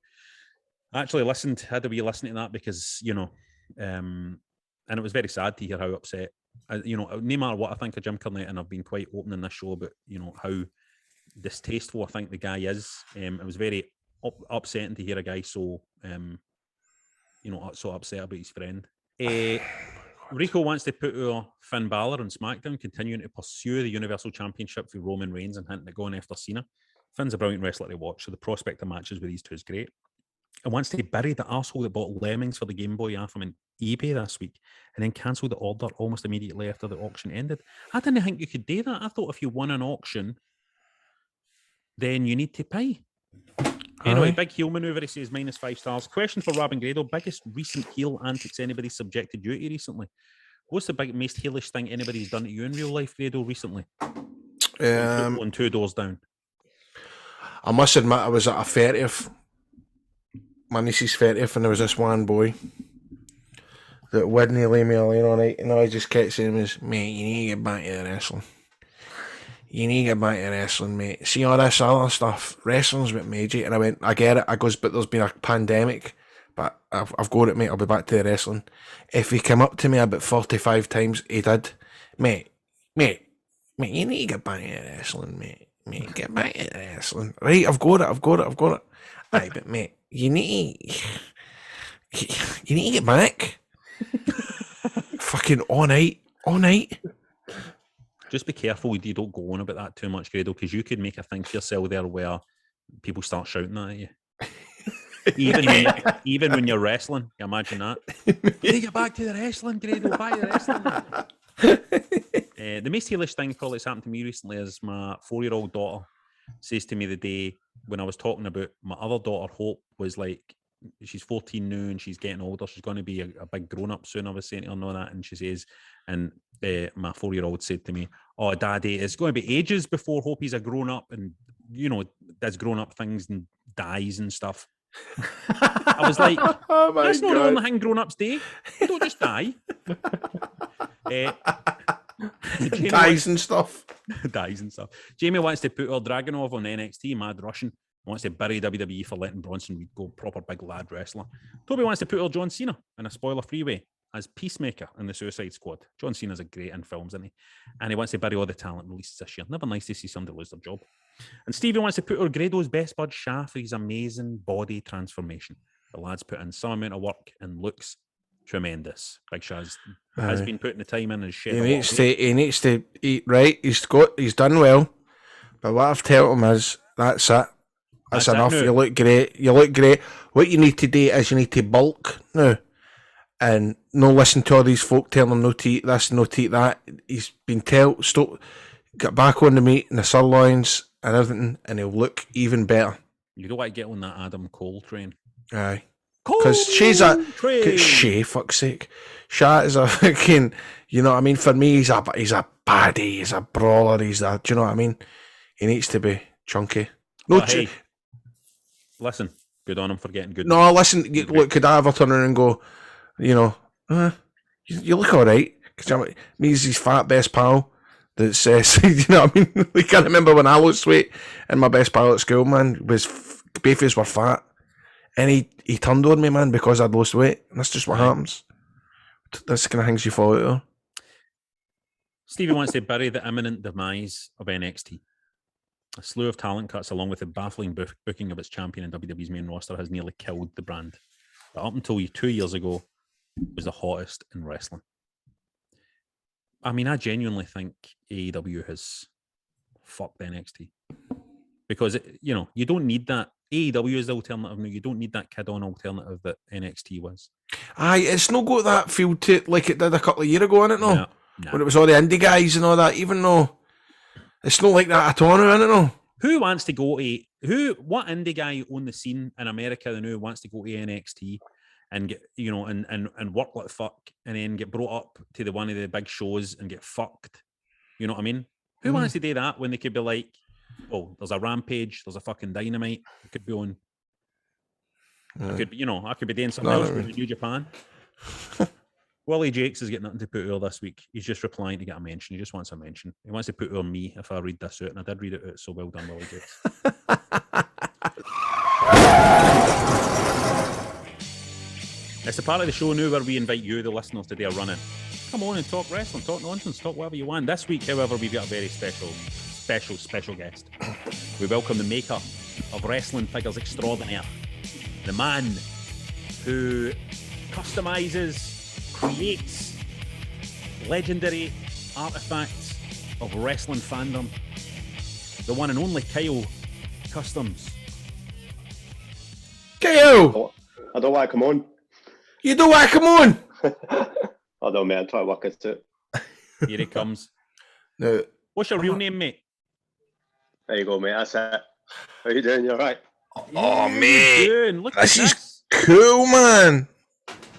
I actually had a wee listen to that because, and it was very sad to hear how upset, no matter what I think of Jim Cornette, and I've been quite open in this show about, how distasteful I think the guy is. It was very upsetting to hear a guy so upset about his friend. Rico wants to put Finn Balor on SmackDown, continuing to pursue the Universal Championship for Roman Reigns and hinting at going after Cena. Finn's a brilliant wrestler to watch, so the prospect of matches with these two is great. And wants to bury the arsehole that bought Lemmings for the Game Boy off him on eBay this week and then cancelled the order almost immediately after the auction ended. I didn't think you could do that. I thought if you won an auction, then you need to pay. Anyway, big heel maneuver, he says, -5 stars. Question for Rob and Grado. Biggest recent heel antics anybody subjected you to recently? What's the most heelish thing anybody's done to you in real life, Grado, recently? On 2 doors down. I must admit, I was at a 30th. My niece's 30th, and there was this one boy that wouldn't leave me alone all night, and all I just kept saying was, mate, you need to get back to the wrestling. You need to get back to wrestling, mate. See all this other stuff. Wrestling's what made you. And I went, I get it. I goes, but there's been a pandemic. But I've got it, mate. I'll be back to the wrestling. If he came up to me about 45 times, he did. Mate, you need to get back to the wrestling, mate. Mate, get back to the wrestling. Right, I've got it. Aye, but mate, you need to get back. Fucking all night. Just be careful you don't go on about that too much, Grado, because you could make a thing for yourself there where people start shouting at you. even when you're wrestling, you imagine that. You need to get back to the wrestling, Grado, back to the wrestling. The most heelish thing probably that's happened to me recently is my 4-year-old daughter says to me the day when I was talking about my other daughter, Hope, was like, she's 14 now and she's getting older. She's going to be a big grown-up soon. I was saying to her and all that, and she says, and my 4-year-old said to me, "Oh, Daddy, it's going to be ages before Hope's a grown-up and, does grown-up things and dies and stuff." I was like, that's not the only thing grown-ups do. They don't just die. Dies and stuff. Jamie wants to put our Dragunov on NXT, Mad Russian. Wants to bury WWE for letting Bronson Reed go, proper big lad wrestler. Toby wants to put our John Cena in a spoiler-free way as Peacemaker in the Suicide Squad. John Cena's a great in films, isn't he? And he wants to bury all the talent releases this year. Never nice to see somebody lose their job. And Stevie wants to put our Grado's best bud Shah for his amazing body transformation. The lad's put in some amount of work and looks tremendous. Big Shah's has been putting the time in and shit. He needs to eat right. He's done well. But what I've told him is, that's it. That's enough. You look great. What you need to do is you need to bulk now. And no listen to all these folk telling him no to eat this, no to eat that. He's been told, stop, get back on the meat and the sirloins and everything, and he'll look even better. You don't want to get on that Adam Cole train. Aye. Because Shay, fuck's sake. Sha is a fucking, you know what I mean? For me, he's a baddie, he's a brawler, do you know what I mean? He needs to be chunky. No, hey, listen, good on him for getting good. No, listen, look, could I ever turn around and go, you know, you look all right? Because me's his fat best pal that says, you know what I mean? We can't remember when I lost weight and my best pal at school, man, was both of us were fat. And he turned on me, man, because I'd lost weight. And that's just what happens. That's the kind of things you fall out of. Stevie wants to bury the imminent demise of NXT. A slew of talent cuts, along with the baffling booking of its champion in WWE's main roster, has nearly killed the brand. But up until 2 years ago, it was the hottest in wrestling. I mean, I genuinely think AEW has fucked NXT. Because, you don't need that. AEW is the alternative now. You don't need that kid-on alternative that NXT was. Aye, it's not got that feel to it like it did a couple of years ago, innit, no? No. When it was all the indie guys and all that, even though it's not like that at all now, innit, no? Who wants to go to... What indie guy on the scene in America now wants to go to NXT and get, and work like fuck and then get brought up to one of the big shows and get fucked? You know what I mean? Who wants to do that when they could be like, oh, there's a Rampage, there's a fucking Dynamite. It could be on. I could be doing something else with New Japan. Willie Jakes has got nothing to put out this week. He's just replying to get a mention. He just wants a mention. He wants to put it on me if I read this out, and I did read it out, so well done, Willie Jakes. It's the part of the show now where we invite you, the listeners, to do a run-in. Come on and talk wrestling, talk nonsense, talk whatever you want. This week, however, we've got a very special guest. We welcome the maker of wrestling figures extraordinaire, the man who customizes, creates legendary artifacts of wrestling fandom, the one and only Kyle Kustoms. Kyle! I don't want to come on. You don't want to come on? I don't, mate. I'm trying to work it out. Here it comes. No. What's your real name, mate? There you go, mate. That's it. How you doing? You all right? Oh, mate. Look this at is cool, man.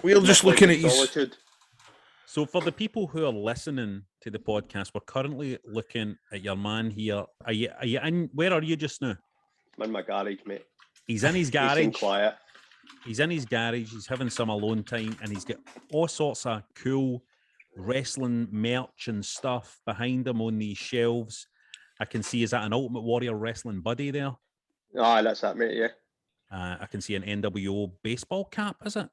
We're just looking at you. So for the people who are listening to the podcast, we're currently looking at your man here. Are you in? Where are you just now? I'm in my garage, mate. He's in his garage. Nice and quiet. He's in his garage. He's having some alone time, and he's got all sorts of cool wrestling merch and stuff behind him on these shelves. I can see, is that an Ultimate Warrior wrestling buddy there? Ah, that's that, mate. Yeah. I can see an NWO baseball cap. Is it?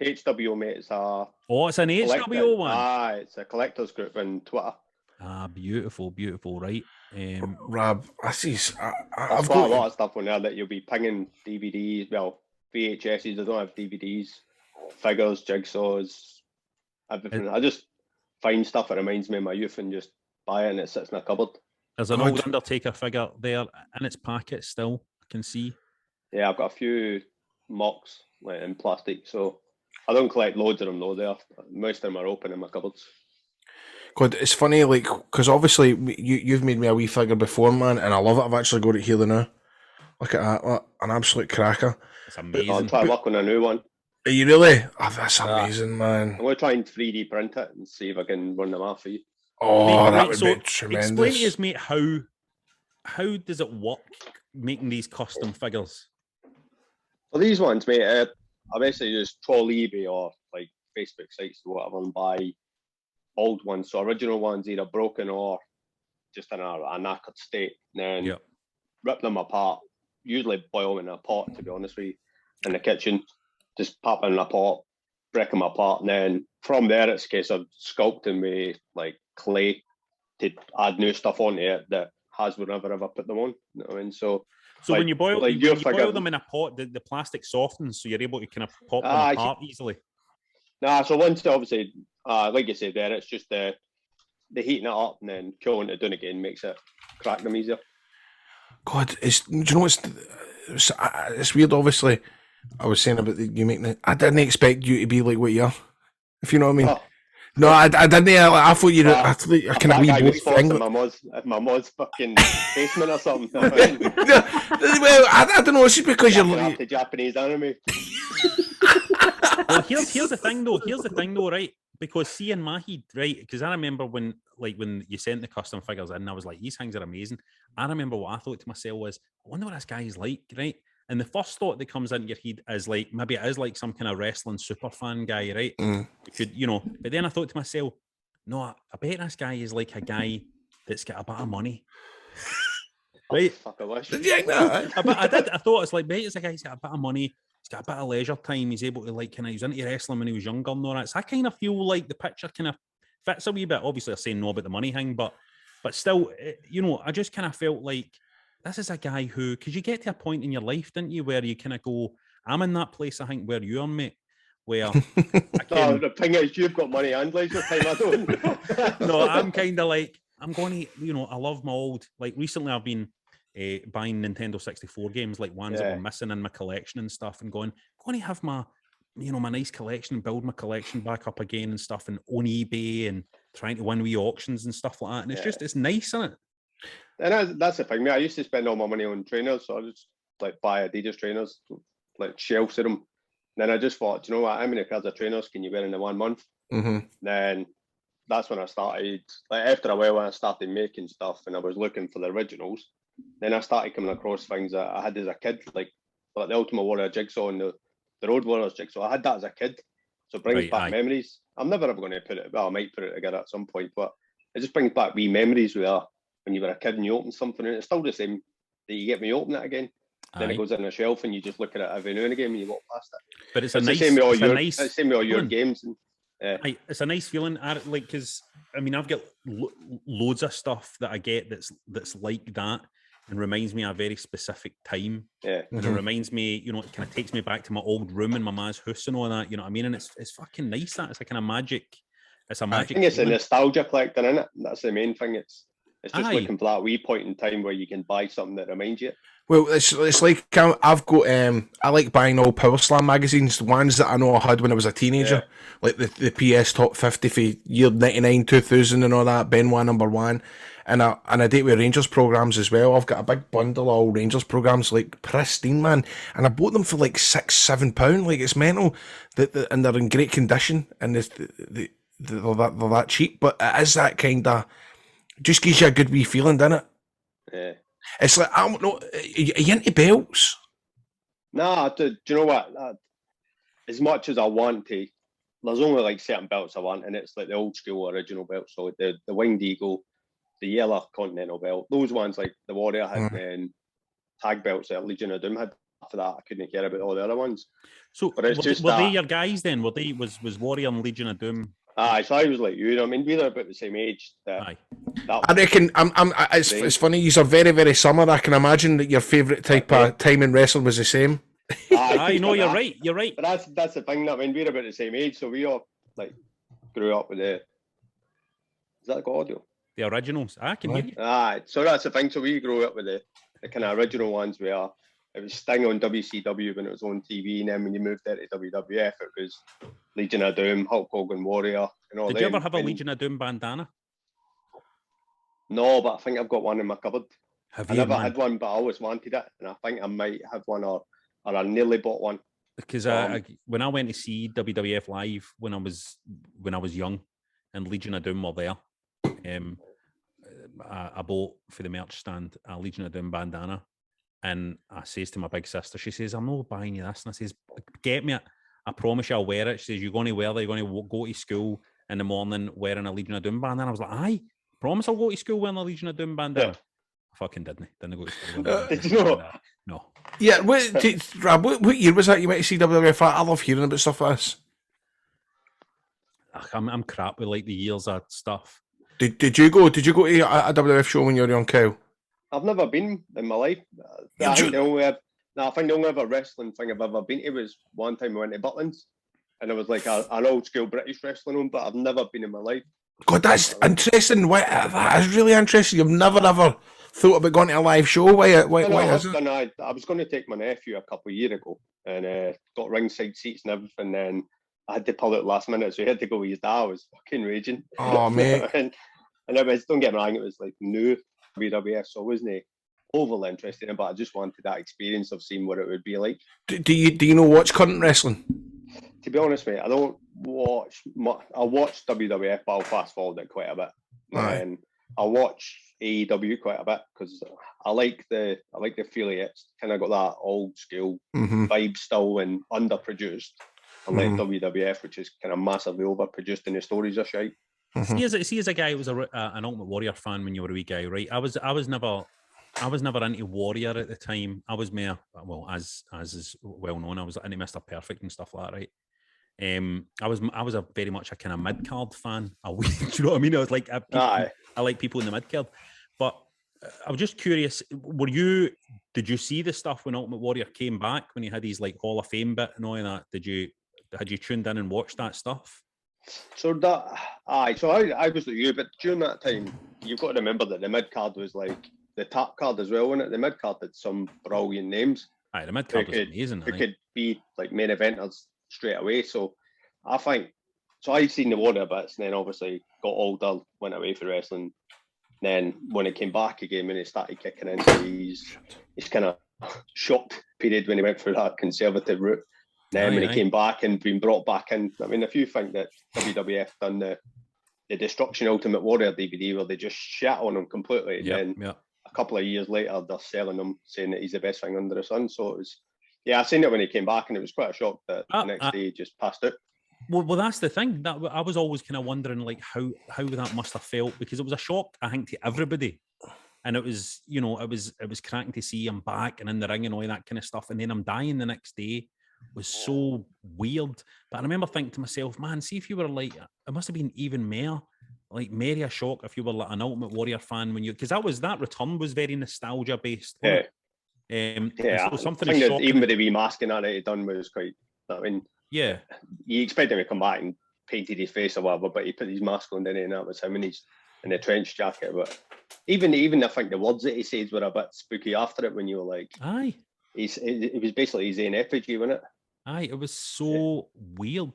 HWO, mate. It's a. Oh, it's an HWO one. Ah, it's a collectors group on Twitter. Ah, beautiful, right. Rab, I've got a lot of stuff on there that you'll be pinging DVDs. Well, VHSs. I don't have DVDs. Figures, jigsaws, everything. I just find stuff that reminds me of my youth and just buy it, and it sits in a cupboard. There's an old Undertaker figure there in its packet still. I can see. Yeah, I've got a few mocks like in plastic, so I don't collect loads of them though. Most of them are open in my cupboards. God, it's funny, like, because obviously you've made me a wee figure before, man, and I love it. I've actually got it here now. Look at that, an absolute cracker. It's amazing. I'll try to work on a new one. Are you really? Oh, that's amazing, man. I'm going to try and 3D print it and see if I can run them off for you. Oh, that would be tremendous. Explain to us, mate, how does it work making these custom figures? Well, these ones, mate, I basically just troll eBay or like Facebook sites or whatever and buy old ones. So original ones either broken or just in a knackered state. And then rip them apart. Usually boil them in a pot, to be honest with you, in the kitchen. Just pop them in a pot, break them apart, and then from there it's a case of sculpting with like clay to add new stuff onto it that Hasbro never ever put them on. You know what I mean? So like, when you boil, like when you boil them in a pot, the plastic softens, so you're able to kind of pop them apart easily. Nah, so once obviously, like you said there, it's just the heating it up and then cooling it down again makes it crack them easier. God, do you know what's it's weird, obviously. I was saying about you making it. I didn't expect you to be like what you are, if you know what I mean. No, I didn't. I thought you. I kind of That wee guy boy was thing. in my mom's fucking basement or something. I mean, Well, I don't know. It's just because you're. after Japanese anime. Well, here's the thing though, right? Because see in my head, right? Because I remember when you sent the custom figures in, I was like, these things are amazing. I remember what I thought to myself was, I wonder what this guy is like, right? And the first thought that comes into your head is like, maybe it is like some kind of wrestling super fan guy, right? Could, but then I thought to myself, no, I bet this guy is like a guy that's got a bit of money. Right? Oh, fuck, I wish. Did you think that? I thought it's like, mate, it's a guy who's got a bit of money, he's got a bit of leisure time, he's able to like he was into wrestling when he was younger and all that. So I kind of feel like the picture kind of fits a wee bit. Obviously, I'm saying no about the money thing, but still, I just kind of felt like this is a guy who, because you get to a point in your life, didn't you, where you kind of go, I'm in that place, I think, where you are, mate, where No, the thing is, you've got money and leisure time. I don't. no, I'm kind of like, I'm going to, I love my old, like recently I've been buying Nintendo 64 games, like ones that were missing in my collection and stuff, and going to have my, my nice collection and build my collection back up again and stuff, and on eBay and trying to win wee auctions and stuff like that. And it's just, it's nice, isn't it? And that's the thing, mate. I used to spend all my money on trainers, so I just like buy Adidas trainers, like shelves of them. And then I just thought, you know what? How many pairs of trainers can you wear in the 1 month? Mm-hmm. Then that's when I started. Like after a while, when I started making stuff and I was looking for the originals, then I started coming across things that I had as a kid, like the Ultimate Warrior jigsaw and the Road Warriors jigsaw. I had that as a kid, so it brings back memories. I'm never ever going to put it. Well, I might put it together at some point, but it just brings back wee memories where when you were a kid and you open something and it's still the same that you get me open it again. Then it goes in a shelf and you just look at it every now and again when you walk past it. But it's the same with all your games. And, it's a nice feeling, like, because I mean, I've got loads of stuff that I get that's like that and reminds me of a very specific time. Yeah. And it reminds me, it kind of takes me back to my old room in my ma's house and all that. You know what I mean? And it's fucking nice. That it's a kind of magic. It's a magic. I think it's a nostalgia collector, isn't it? That's the main thing. It's just looking for that wee point in time where you can buy something that reminds you. Well, it's like I've got I like buying all Power Slam magazines, the ones that I know I had when I was a teenager, like the PS Top 50 for year 99, 2000 and all that, Benoit #1, and I date with Rangers programs as well. I've got a big bundle of all Rangers programs, like pristine, man, and I bought them for like £6-7, like it's mental, and they're in great condition, and they're that cheap, but it is that kind of, just gives you a good wee feeling, doesn't it? Yeah. It's like, I don't know, are you into belts? Nah, do you know what? As much as I want to, there's only like certain belts I want, and it's like the old school original belts. So the Winged Eagle, the Yellow Continental belt, those ones like the Warrior had, and tag belts that Legion of Doom had. After that, I couldn't care about all the other ones. So were they your guys then? Was Warrior and Legion of Doom? Aye, so I was like you. I mean, we're about the same age. I reckon. It's funny. You're very, very similar. I can imagine that your favourite type of time in wrestling was the same. I know you're right. You're right. But that's the thing. That I mean, we're about the same age, so we all like grew up with the. Is that got audio? The originals. I can hear you. Aye, so that's the thing. So we grew up with the kind of original ones where it was Sting on WCW when it was on TV, and then when you moved there to WWF, it was Legion of Doom, Hulk Hogan, Warrior, and all. Did you ever have a Legion of Doom bandana? No, but I think I've got one in my cupboard. Have I you? never had one, but I always wanted it, and I think I might have one, or I nearly bought one. Because when I went to see WWF live when I was young, and Legion of Doom were there, I bought for the merch stand a Legion of Doom bandana. And I says to my big sister, she says, I'm not buying you this. And I says, get me it. I promise you I'll wear it. She says, you're going to wear that. You're going to go to school in the morning wearing a Legion of Doom bandana. I was like, aye, promise I'll go to school wearing a Legion of Doom bandana. Yeah. I fucking didn't go to school. Did you not? No. Yeah, what year was that you went to see WWF? I love hearing about stuff like this. I'm crap with like the years of stuff. Did you go to a WWF show when you were young, Kyle? I've never been in my life. I think the only other wrestling thing I've ever been to was one time I went to Butlins, and it was like an old school British wrestling home, but I've never been in my life. God, that's interesting. That is really interesting. You've never ever thought about going to a live show. Why is it? I was going to take my nephew a couple of years ago, and got ringside seats and everything. Then I had to pull it last minute, so he had to go with his dad. I was fucking raging. Oh, mate. and it was, don't get me wrong, it was like new WWF, so I wasn't overly interested in it, but I just wanted that experience of seeing what it would be like. Do you know watch current wrestling? To be honest, mate, I don't watch much. I watch WWF, but I'll fast forward it quite a bit. Aye. And I watch AEW quite a bit because I like the feel of it. It's kind of got that old school vibe still and underproduced. Unlike WWF, which is kind of massively overproduced and the stories are shite. See, as a guy who was an Ultimate Warrior fan when you were a wee guy, right? I was never into Warrior at the time. I was more, well, as is well known, I was into Mr. Perfect and stuff like that, right? I was a very much a kind of mid card fan. Do you know what I mean? I was like, I like people in the mid card, but I was just curious. Did you see the stuff when Ultimate Warrior came back when he had his like Hall of Fame bit and all of that? Had you tuned in and watched that stuff? So I was like you, but during that time, you've got to remember that the mid card was like the top card as well, wasn't it? The mid card had some brilliant names. Aye, the mid card was amazing. Who could be like main eventers straight away. So I think I've seen the Warrior bits, and then obviously got older, went away for wrestling. Then when it came back again, when he started kicking into his kind of shocked period when he went through that conservative route. Then when he came back and been brought back in, I mean, if you think that WWF done the Destruction Ultimate Warrior DVD where they just shat on him completely, then a couple of years later they're selling him, saying that he's the best thing under the sun. So it was, I seen it when he came back, and it was quite a shock that the next day he just passed out. Well, that's the thing. That I was always kind of wondering, like how that must have felt, because it was a shock, I think, to everybody. And it was, it was cracking to see him back and in the ring and all that kind of stuff. And then him dying the next day was so weird. But I remember thinking to myself, man, see if you were like, it must have been even more like merry a shock if you were like an Ultimate Warrior fan because that return was very nostalgia based. So something even with the remasking that he done was quite. I mean, you expect him to come back and painted his face or whatever, but he put his mask on, didn't he? And that was him in the trench jacket. But even I think the words that he says were a bit spooky after it when you were like, aye. It was basically his own effigy, wasn't it? Aye, it was so weird.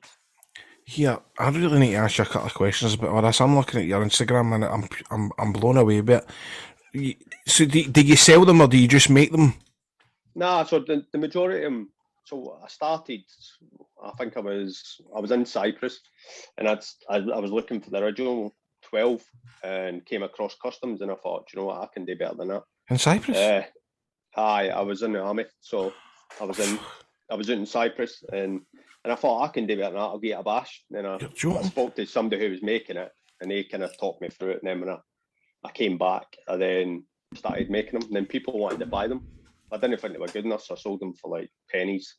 Yeah, I really need to ask you a couple of questions about this. I'm looking at your Instagram and I'm blown away by it. So do you sell them or do you just make them? Nah, so the majority of them. So I started. I think I was in Cyprus, and I was looking for the original 12 and came across Kustoms, and I thought, you know what, I can do better than that. In Cyprus? I was in the army, so I was out in Cyprus, and I thought I can do better than that. I'll get a bash. And then I spoke to somebody who was making it, and they kind of talked me through it. And then when I came back, I then started making them. And then people wanted to buy them. I didn't think they were good enough, so I sold them for like pennies.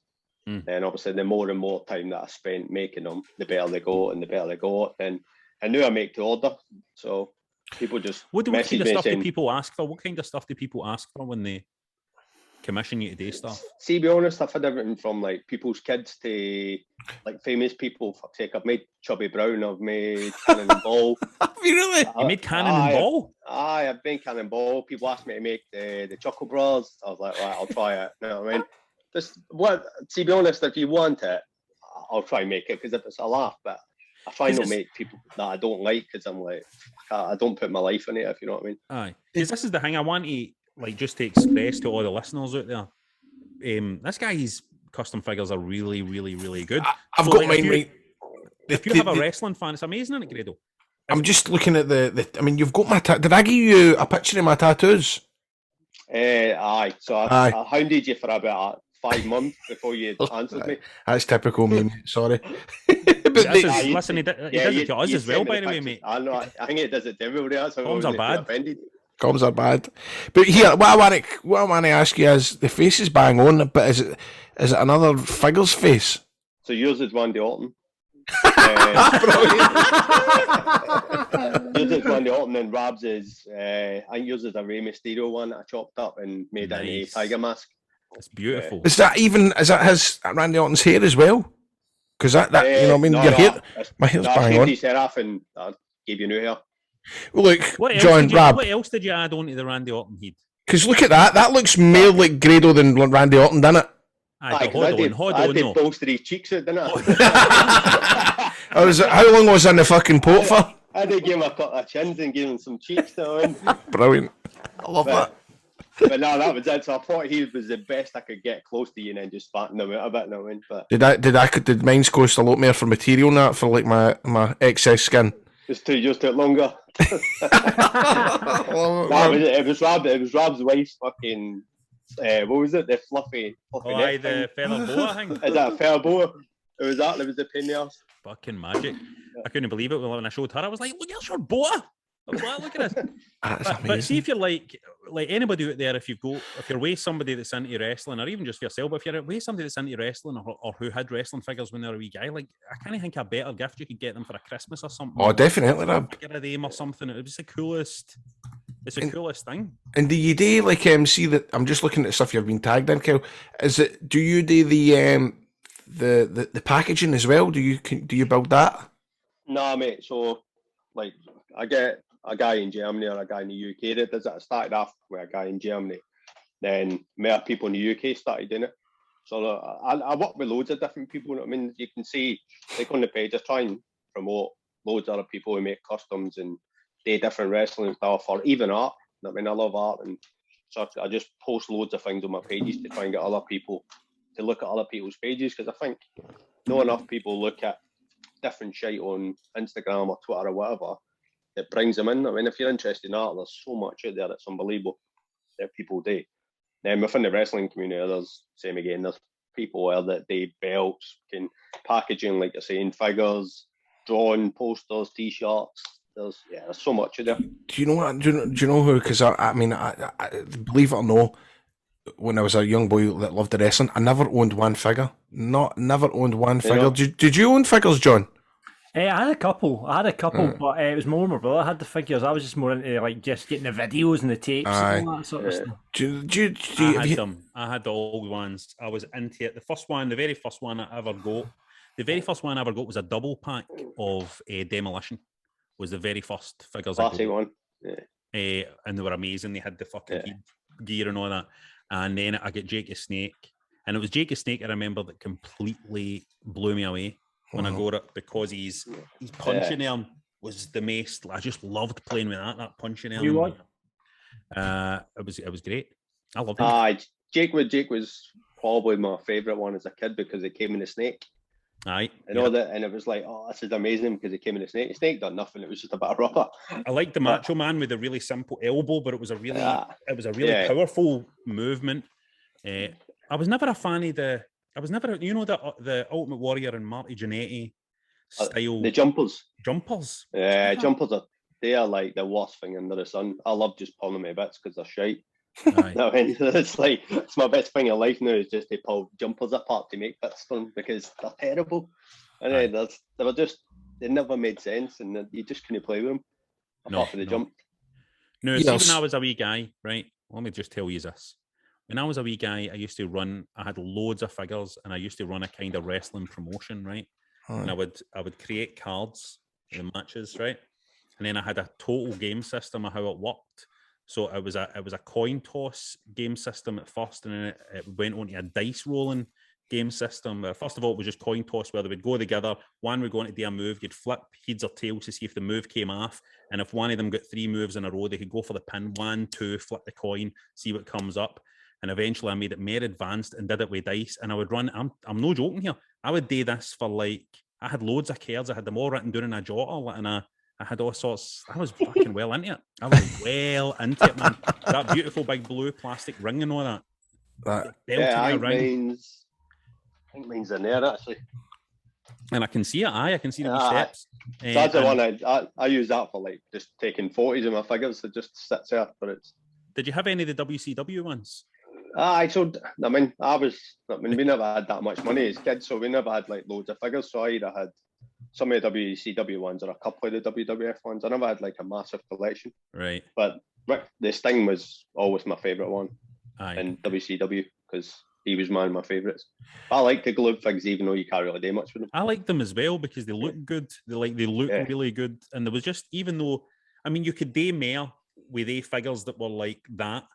And obviously, the more and more time that I spent making them, the better they go, and the better they go. And I knew I make to order, so people just what kind of stuff saying, do people ask for? What kind of stuff do people ask for when they commission you to do stuff? See, to be honest, I've had everything from like people's kids to like famous people. For sake, I've made Chubby Brown, I've made Cannonball. Have you really? You made Cannonball? Aye, I've made Cannonball. People asked me to make the Chuckle Bros. I was like, right, I'll try it. You know what I mean? To be honest, if you want it, I'll try and make it because if it's a laugh, but I try not to make people that I don't like because I'm like, I don't put my life in it, if you know what I mean. Aye. Because this is the thing I want to like just to express to all the listeners out there. This guy's custom figures are really, really, really good. I've got mine right. If you have a wrestling fan, it's amazing, isn't it, Grado? I'm just looking at I mean, you've got my did I give you a picture of my tattoos? Aye. So I hounded you for about 5 months before you answered me. That's typical me, mate. Sorry. Listen, he does it to us as well, by the way, mate. I know. I think it does it to everybody else. Comms are bad. Comms are bad. But here, what I want to ask you is, the face is bang on, but is it another figure's face? So yours is Randy Orton. Yours is Randy Orton, and Rab's is, I think yours is a Rey Mysterio one that I chopped up and made a tiger mask. It's beautiful. Is that his Randy Orton's hair as well? Because that you know what I mean? Your hair, my hair's bang on. His hair off and I gave you new hair. Well, look, John, Rab. What else did you add on to the Randy Orton head? Because look at that. That looks more like Grado than Randy Orton, doesn't it? Aye, 'cause Hold I on, did no. bolster his cheeks out, didn't I? How long was I in the fucking pot for? I did give him a couple of chins and give him some cheeks to win. Brilliant. I love that. But no, that was it. So I thought he was the best I could get close to you and then just fatting them out a bit and I win. But Did mine cost a lot more for material and that for like my excess skin? just took longer. It was Rob's wife's fucking what was it? The fluffy Aye, neck the thing. feather boa thing. Is that a fair boa? It was that was the pain in the arse. Fucking magic. I couldn't believe it when I showed her. I was like, look, there's your boa. I was like, look at this. That's amazing. But see if you're like anybody out there, if you're with somebody that's into wrestling, or even just for yourself, if you're with somebody that's into wrestling or who had wrestling figures when they were a wee guy, like I can't think of a better gift you could get them for a Christmas or something. Oh, definitely, Rob. Get a them or something. It was the coolest. It's the coolest thing. And do you do like see that? I'm just looking at stuff you've been tagged in, Kyle. Do you do the packaging as well? Do you build that? Nah, mate. So like I get a guy in Germany or a guy in the UK that does it. I started off with a guy in Germany, then more people in the UK started doing it. So I work with loads of different people. I mean, you can see like on the page, I try and promote loads of other people who make customs and do different wrestling stuff or even art. I mean, I love art, and so I just post loads of things on my pages to try and get other people to look at other people's pages, because I think not enough people look at different shit on Instagram or Twitter or whatever that brings them in. I mean, if you're interested in art, there's so much out there that's unbelievable that people do. Then within the wrestling community, there's people where that do belts, can packaging, like you're saying, figures, drawing, posters, t-shirts. There's so much of there. Do you know what? Do you know who? Because I mean, I believe it or not, when I was a young boy that loved the wrestling, I never owned one figure. Never owned one figure. Did you own figures, John? I had a couple, but it was more my brother had the figures. I was just more into like just getting the videos and the tapes and all that sort of stuff. I had the old ones. I was into it. The very first one I ever got was a double pack of Demolition. Was the very first figures I got. One. Yeah. And they were amazing. They had the fucking gear and all that. And then I got Jake the Snake. And it was Jake the Snake I remember that completely blew me away when I got it, because his punching arm was the most. I just loved playing with that punching arm. You what? It was great. I loved it. Jake was probably my favourite one as a kid because it came in a snake. Aye. And all that, and it was like, oh, this is amazing because it came in a snake. The snake done nothing, it was just a bit of rubber. I liked the Macho Man with a really simple elbow, but it was a really powerful movement. I was never a fan of the Ultimate Warrior and Marty Jannetty style. The jumpers. Yeah, jumpers they are like the worst thing under the sun. I love just pulling them to bits because they're shite. No, it's like it's my best thing in life now is just to pull jumpers apart to make bits for them because they're terrible. And they never made sense, and you just couldn't play with them apart from the jump. No, see, when I was a wee guy, right? Let me just tell you this. When I was a wee guy, I had loads of figures, and I used to run a kind of wrestling promotion, right? And I would create cards in the matches, right? And then I had a total game system of how it worked. So it was a coin toss game system at first, and then it went on to a dice rolling game system. First of all, it was just coin toss where they would go together. One would go on to do a move, you'd flip heads or tails to see if the move came off. And if one of them got 3 moves in a row, they could go for the pin. 1, 2, flip the coin, see what comes up. And eventually I made it more advanced and did it with dice. And I would run, I'm no joking here, I would do this for like, I had loads of cards. I had them all written down in a jotter, and I had all sorts. I was fucking well into it. I was well into it, man. That beautiful big blue plastic ring and all that. I think mine's in there actually. And I can see it. I can see the wee steps. That's the one I use that for, like just taking photos of my figures. It just sits there. But did you have any of the WCW ones? We never had that much money as kids, so we never had like loads of figures. So I either had some of the WCW ones or a couple of the WWF ones. I never had like a massive collection. Right. But the Sting was always my favourite one. Aye. In WCW because he was one of my favourites. I like the globe figs even though you can't really do much with them. I like them as well because they look good. They look really good. And there was just, even though, I mean, you could do more with figures that were like that.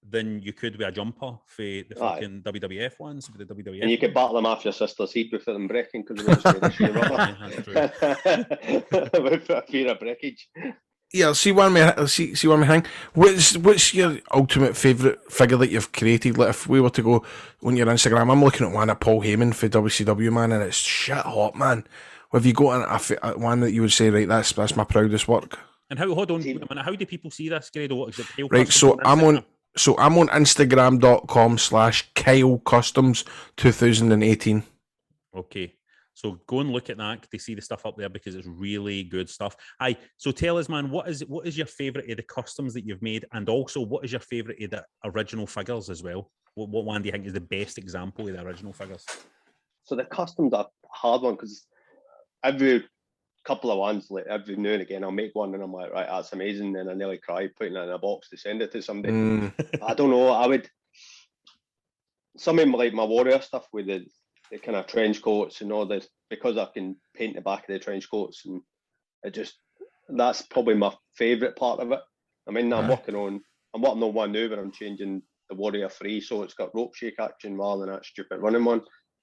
than you could with a jumper for the fucking WWF ones, with the WWF. And you could battle them off your sister's head without them breaking because they were just made of sheer rubber. That's true. With fear of breakage. Yeah, see one me hang. What's your ultimate favourite figure that you've created? Like if we were to go on your Instagram, I'm looking at one of Paul Heyman for WCW, man, and it's shit hot, man. Have you got one that you would say, right, that's my proudest work? And how? Hold on, wait a minute. How do people see this, Grado? What is it? Kyle Right, Kustoms I'm on Instagram.com/Kyle Kustoms 2018. Okay. So go and look at that to see the stuff up there because it's really good stuff. Aye. So tell us, man, what is your favourite of the customs that you've made, and also what is your favourite of the original figures as well? What one do you think is the best example of the original figures? So the customs are a hard one because every couple of ones, like every now and again, I'll make one and I'm like, right, that's amazing, and I nearly cry putting it in a box to send it to somebody. I don't know. I would some of like my warrior stuff with the kind of trench coats and all this, because I can paint the back of the trench coats, and that's probably my favourite part of it. I mean, I'm working on one now where I'm changing the Warrior 3, so it's got rope shake action rather than that stupid running one,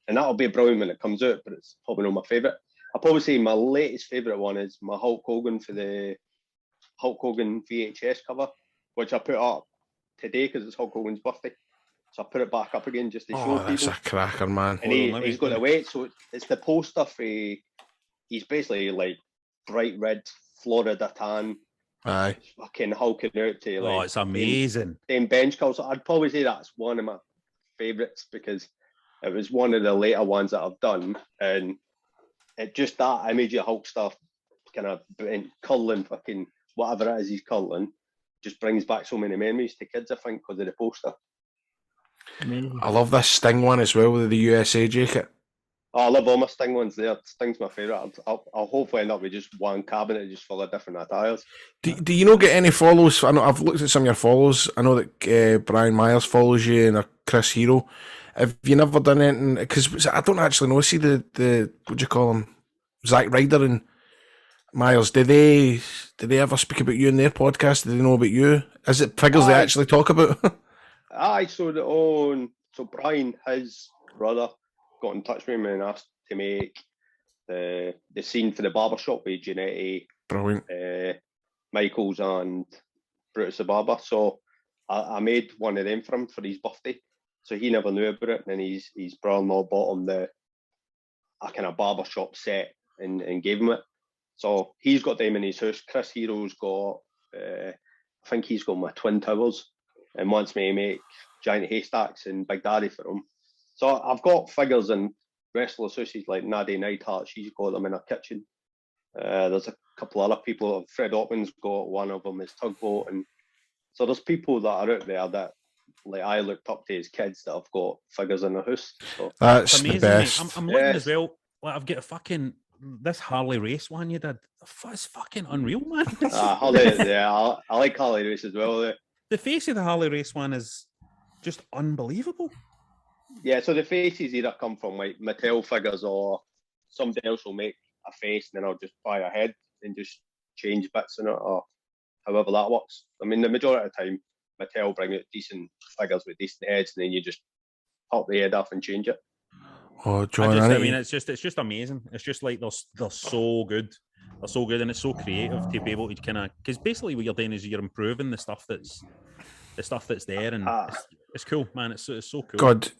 and that'll be brilliant when it comes out, but it's probably not my favourite. I'll probably say my latest favourite one is my Hulk Hogan for the Hulk Hogan VHS cover, which I put up today because it's Hulk Hogan's birthday. So I put it back up again just to show people. That's a cracker, man. And he's got the weight, so it's the poster for. He's basically like bright red Florida tan. Aye. Fucking hulking out to like. Oh, it's amazing. Same bench call. So I'd probably say that's one of my favourites because it was one of the later ones that I've done, and it just that image of Hulk stuff, kind of curling, fucking whatever it is he's curling, just brings back so many memories to kids. I think because of the poster. Amazing. I love this Sting one as well with the USA jacket. Oh, I love all my Sting ones there. Sting's my favourite. I'll hopefully end up with just one cabinet just full of different attires. Do you not get any follows? I know I've looked at some of your follows. I know that Brian Myers follows you and Chris Hero. Have you never done anything? Because I don't actually know. See the what do you call him? Zack Ryder and Myers. Did they ever speak about you in their podcast? Do they know about you? Is it figures they actually talk about? Aye, so Brian, his brother, got in touch with me and asked to make the scene for the barbershop with Giannetti, Brilliant. Michaels and Brutus the Barber. So I made one of them for him for his birthday. So he never knew about it, and then his brother-in-law bought him a kind of barbershop set and gave him it. So he's got them in his house. Chris Hero's got, I think he's got my Twin Towers, and wants me to make giant haystacks and Big Daddy for him. So I've got figures and wrestler associates like Nadia Neidhart. She's got them in her kitchen. There's a couple other people. Fred Ottman's got one of them, is Tugboat, and so there's people that are out there that like I looked up to as kids that have got figures in their house. So That's amazing, the best. mate. I'm looking as well. Like I've got a fucking this Harley race one you did. It's fucking unreal, man. Harley, yeah, I like Harley race as well. The face of the Harley race one is just unbelievable. Yeah, so the faces either come from like Mattel figures or somebody else will make a face and then I'll just buy a head and just change bits in it or however that works. I mean, the majority of the time, Mattel bring out decent figures with decent heads and then you just pop the head off and change it. Oh, John, I mean, it's just amazing. It's just like they're so good. They're so good and it's so creative to be able to kind of, because basically what you're doing is you're improving the stuff that's there, and it's cool, man. It's so cool. God, do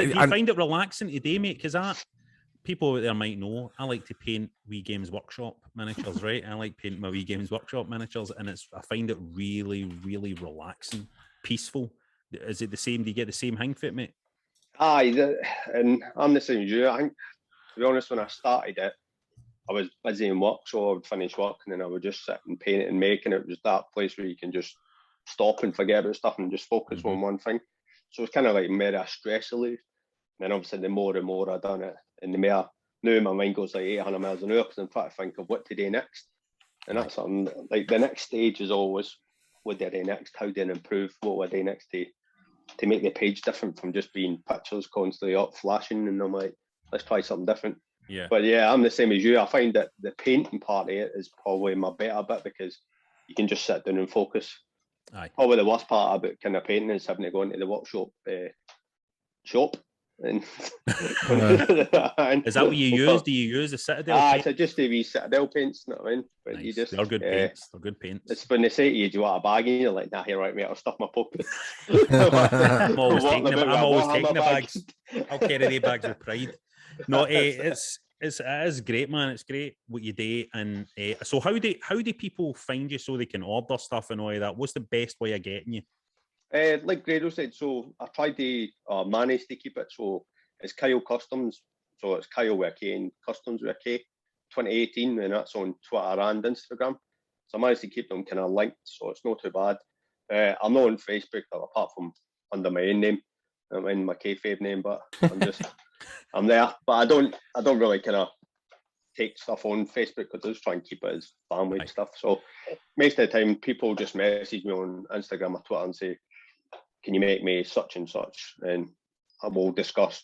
you find it relaxing today, mate? Because people out there might know I like to paint Wii Games Workshop miniatures, right? I like painting my Wii Games Workshop miniatures, and I find it really, really relaxing, peaceful. Is it the same? Do you get the same hang fit, mate? Aye, and I'm the same as you. I think, to be honest, when I started it, I was busy in work, so I would finish work and then I would just sit and paint it and make, and it was that place where you can just stop and forget about stuff and just focus on one thing. So it's kind of like more a stress relief. And then obviously the more and more I've done it, and the more now my mind goes like 800 miles an hour because I'm trying to think of what to do next. And that's something like the next stage is always what do I do next? How do I improve? What would I do next to make the page different from just being pictures constantly up flashing? And I'm like, let's try something different. Yeah. But yeah, I'm the same as you. I find that the painting part of it is probably my better bit because you can just sit down and focus. Aye. Probably the worst part about kind of painting is having to go into the workshop shop. And Is that what you use? Do you use the Citadel paint? So just the wee Citadel paints, you know what I mean? But Nice. you just, They're good paints. They're good paints. it's when they say to you, do you want a bag? And you're like, nah, here, right, mate, I'll stuff my pocket. I'm always Walking taking about the, with a I'm always Warhammer taking the bag. bags. I'll carry the bags with pride. No, it is great, man. It's great what you do. And so how do people find you so they can order stuff and all of that? What's the best way of getting you? Like Grado said, so I tried to manage to keep it. So it's Kyle Kustoms. So it's Kyle with a K and Customs with a K. 2018, and that's on Twitter and Instagram. So I managed to keep them kind of linked, so it's not too bad. I'm not on Facebook, apart from under my own name. I'm in my kayfabe name, but I'm there. But I don't really kind of take stuff on Facebook because I just try and keep it as family and stuff. So most of the time, people just message me on Instagram or Twitter and say, "Can you make me such and such?" And I will discuss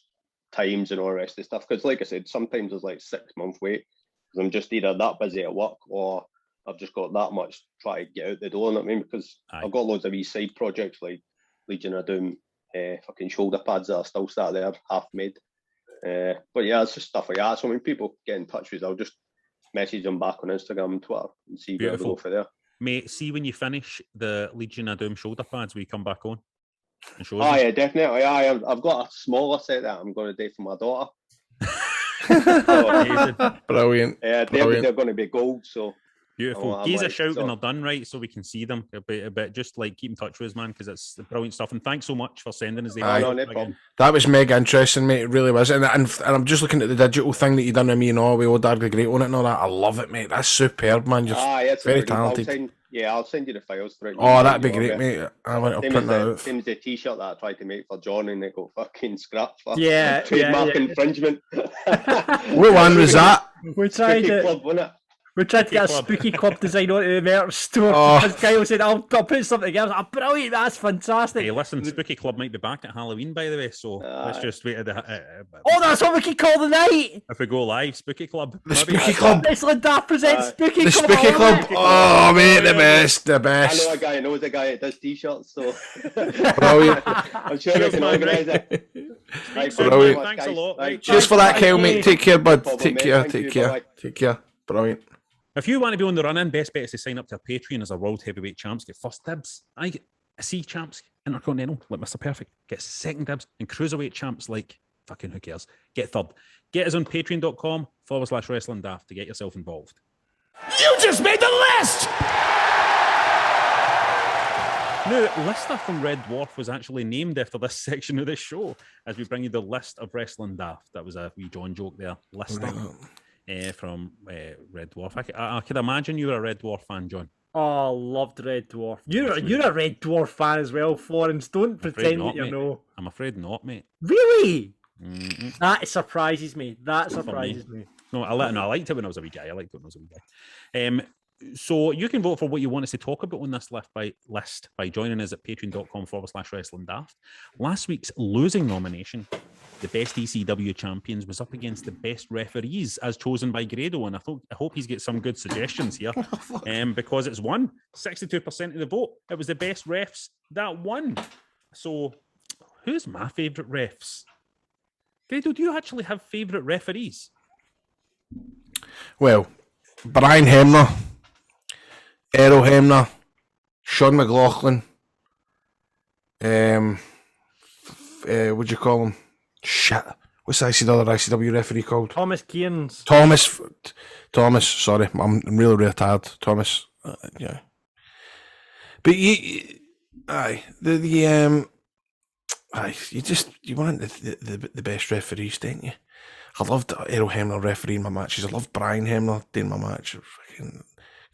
times and all the rest of the stuff. Because, like I said, sometimes there's like 6 month wait because I'm just either that busy at work or I've just got that much try to get out the door. You know what I mean? Because I've got loads of wee side projects like Legion of Doom, fucking shoulder pads that are still sat there half made. But yeah, it's just stuff like that. So when people get in touch with us, I'll just message them back on Instagram and Twitter and see where we go for there. Mate, see when you finish the Legion of Doom shoulder pads, will you come back on and show us? Yeah, definitely. I've got a smaller set that I'm going to do for my daughter. Brilliant. Yeah, they're going to be gold, so beautiful. Give us a shout when they're done, right, so we can see them a bit. Just like keep in touch with us, man, because it's brilliant stuff. And thanks so much for sending us the no problem. That was mega interesting, mate. It really was. And I'm just looking at the digital thing that you done with me and all with old Dark the Great on it and all that. I love it, mate. That's superb, man. You're very talented. I'll send you the files for it. Oh, that'd be great, mate. I want to print that out. Same as the t-shirt that I tried to make for John and they got fucking scrapped for trademark infringement. What one was that? We tried Spooky it. Club, wasn't it? We tried to get a Spooky Club design onto the merch store. As Kyle said, I'll put something together. Oh, brilliant, that's fantastic. Hey, listen, Spooky Club might be back at Halloween, by the way, so let's just wait at the... that's what we can call the night! If we go live, Spooky Club. The Spooky Club. Wrestling Daft presents Spooky The Club. Spooky Club. Oh, mate, the best. I know a guy who knows a guy that does t-shirts, so... Brilliant. I'm sure we can organise it. Brilliant. Thanks a lot. Right. Cheers for that, Kyle, mate. Take care, bud. Take care. Brilliant. If you want to be on the run-in, best bet is to sign up to our Patreon as our World Heavyweight Champs. Get first dibs. I get C Champs, Intercontinental, like Mr. Perfect. Get second dibs. And Cruiserweight Champs, like fucking who cares. Get third. Get us on patreon.com/Wrestling Daft to get yourself involved. You just made the list! Now, Lister from Red Dwarf was actually named after this section of this show as we bring you the list of Wrestling Daft. That was a wee John joke there. Lister. From Red Dwarf. I could imagine you were a Red Dwarf fan, John. Oh, loved Red Dwarf. You're a Red Dwarf fan as well, Florence. Don't pretend that you know. I'm afraid not, mate. Really? That surprises me. That surprises me. No, I liked it when I was a wee guy. So you can vote for what you want us to talk about on this list by joining us at patreon.com/Wrestling Daft. Last week's losing nomination, the best ECW champions, was up against the best referees as chosen by Grado, and I hope he's got some good suggestions here, because it's won 62% of the vote. It was the best refs that won. So, who's my favourite refs? Grado, do you actually have favourite referees? Well, Brian Hemner, Errol Hemner, Sean McLaughlin, what do you call him? Shit. What's the other ICW referee called? Thomas Kearns. Thomas, sorry. I'm really tired. Thomas. Yeah. But you want the best referees, don't you? I loved Errol Hemner refereeing my matches. I loved Brian Hemner doing my match. Fucking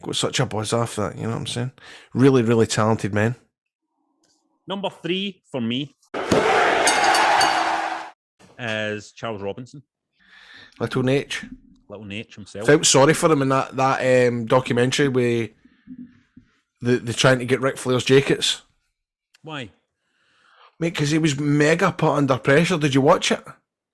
got such a buzz off that, you know what I'm saying? Really, really talented men. Number 3 for me is Charles Robinson. Little Nate himself. Felt sorry for him in that documentary where they're trying to get Ric Flair's jackets. Why? Mate, because he was mega put under pressure. Did you watch it?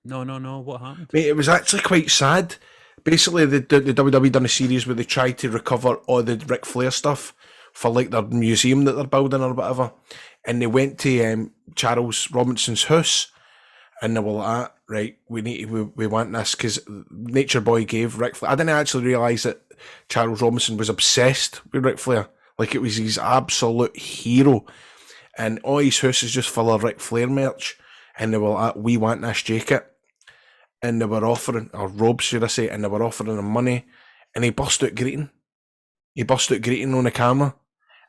No. What happened? Mate, it was actually quite sad. Basically, the WWE done a series where they tried to recover all the Ric Flair stuff for like their museum that they're building or whatever. And they went to Charles Robinson's house, and they were like, right, we want this, because Nature Boy gave Ric Flair. I didn't actually realise that Charles Robinson was obsessed with Ric Flair. Like, it was his absolute hero. And all his house is just full of Ric Flair merch. And they were like, we want this jacket. And they were offering, or robes, should I say, and they were offering him money. And he burst out greeting. He burst out greeting on the camera.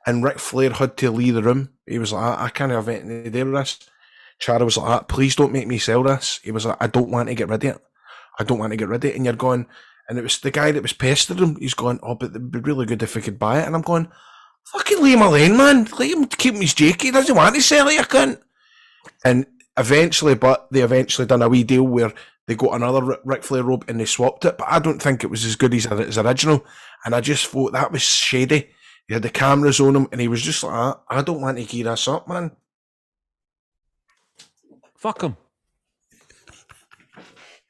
And Ric Flair had to leave the room. He was like, I can't have anything to do with this. Charlie was like, please don't make me sell this. He was like, I don't want to get rid of it. I don't want to get rid of it. And you're going, and it was the guy that was pestering him. He's going, but it'd be really good if we could buy it. And I'm going, fucking leave him alone, man. Let him keep his jacket. He doesn't want to sell it, you cunt. And eventually done a wee deal where they got another Ric Flair robe and they swapped it. But I don't think it was as good as his original. And I just thought that was shady. He had the cameras on him and he was just like, I don't want to gear this up, man. Fuck him.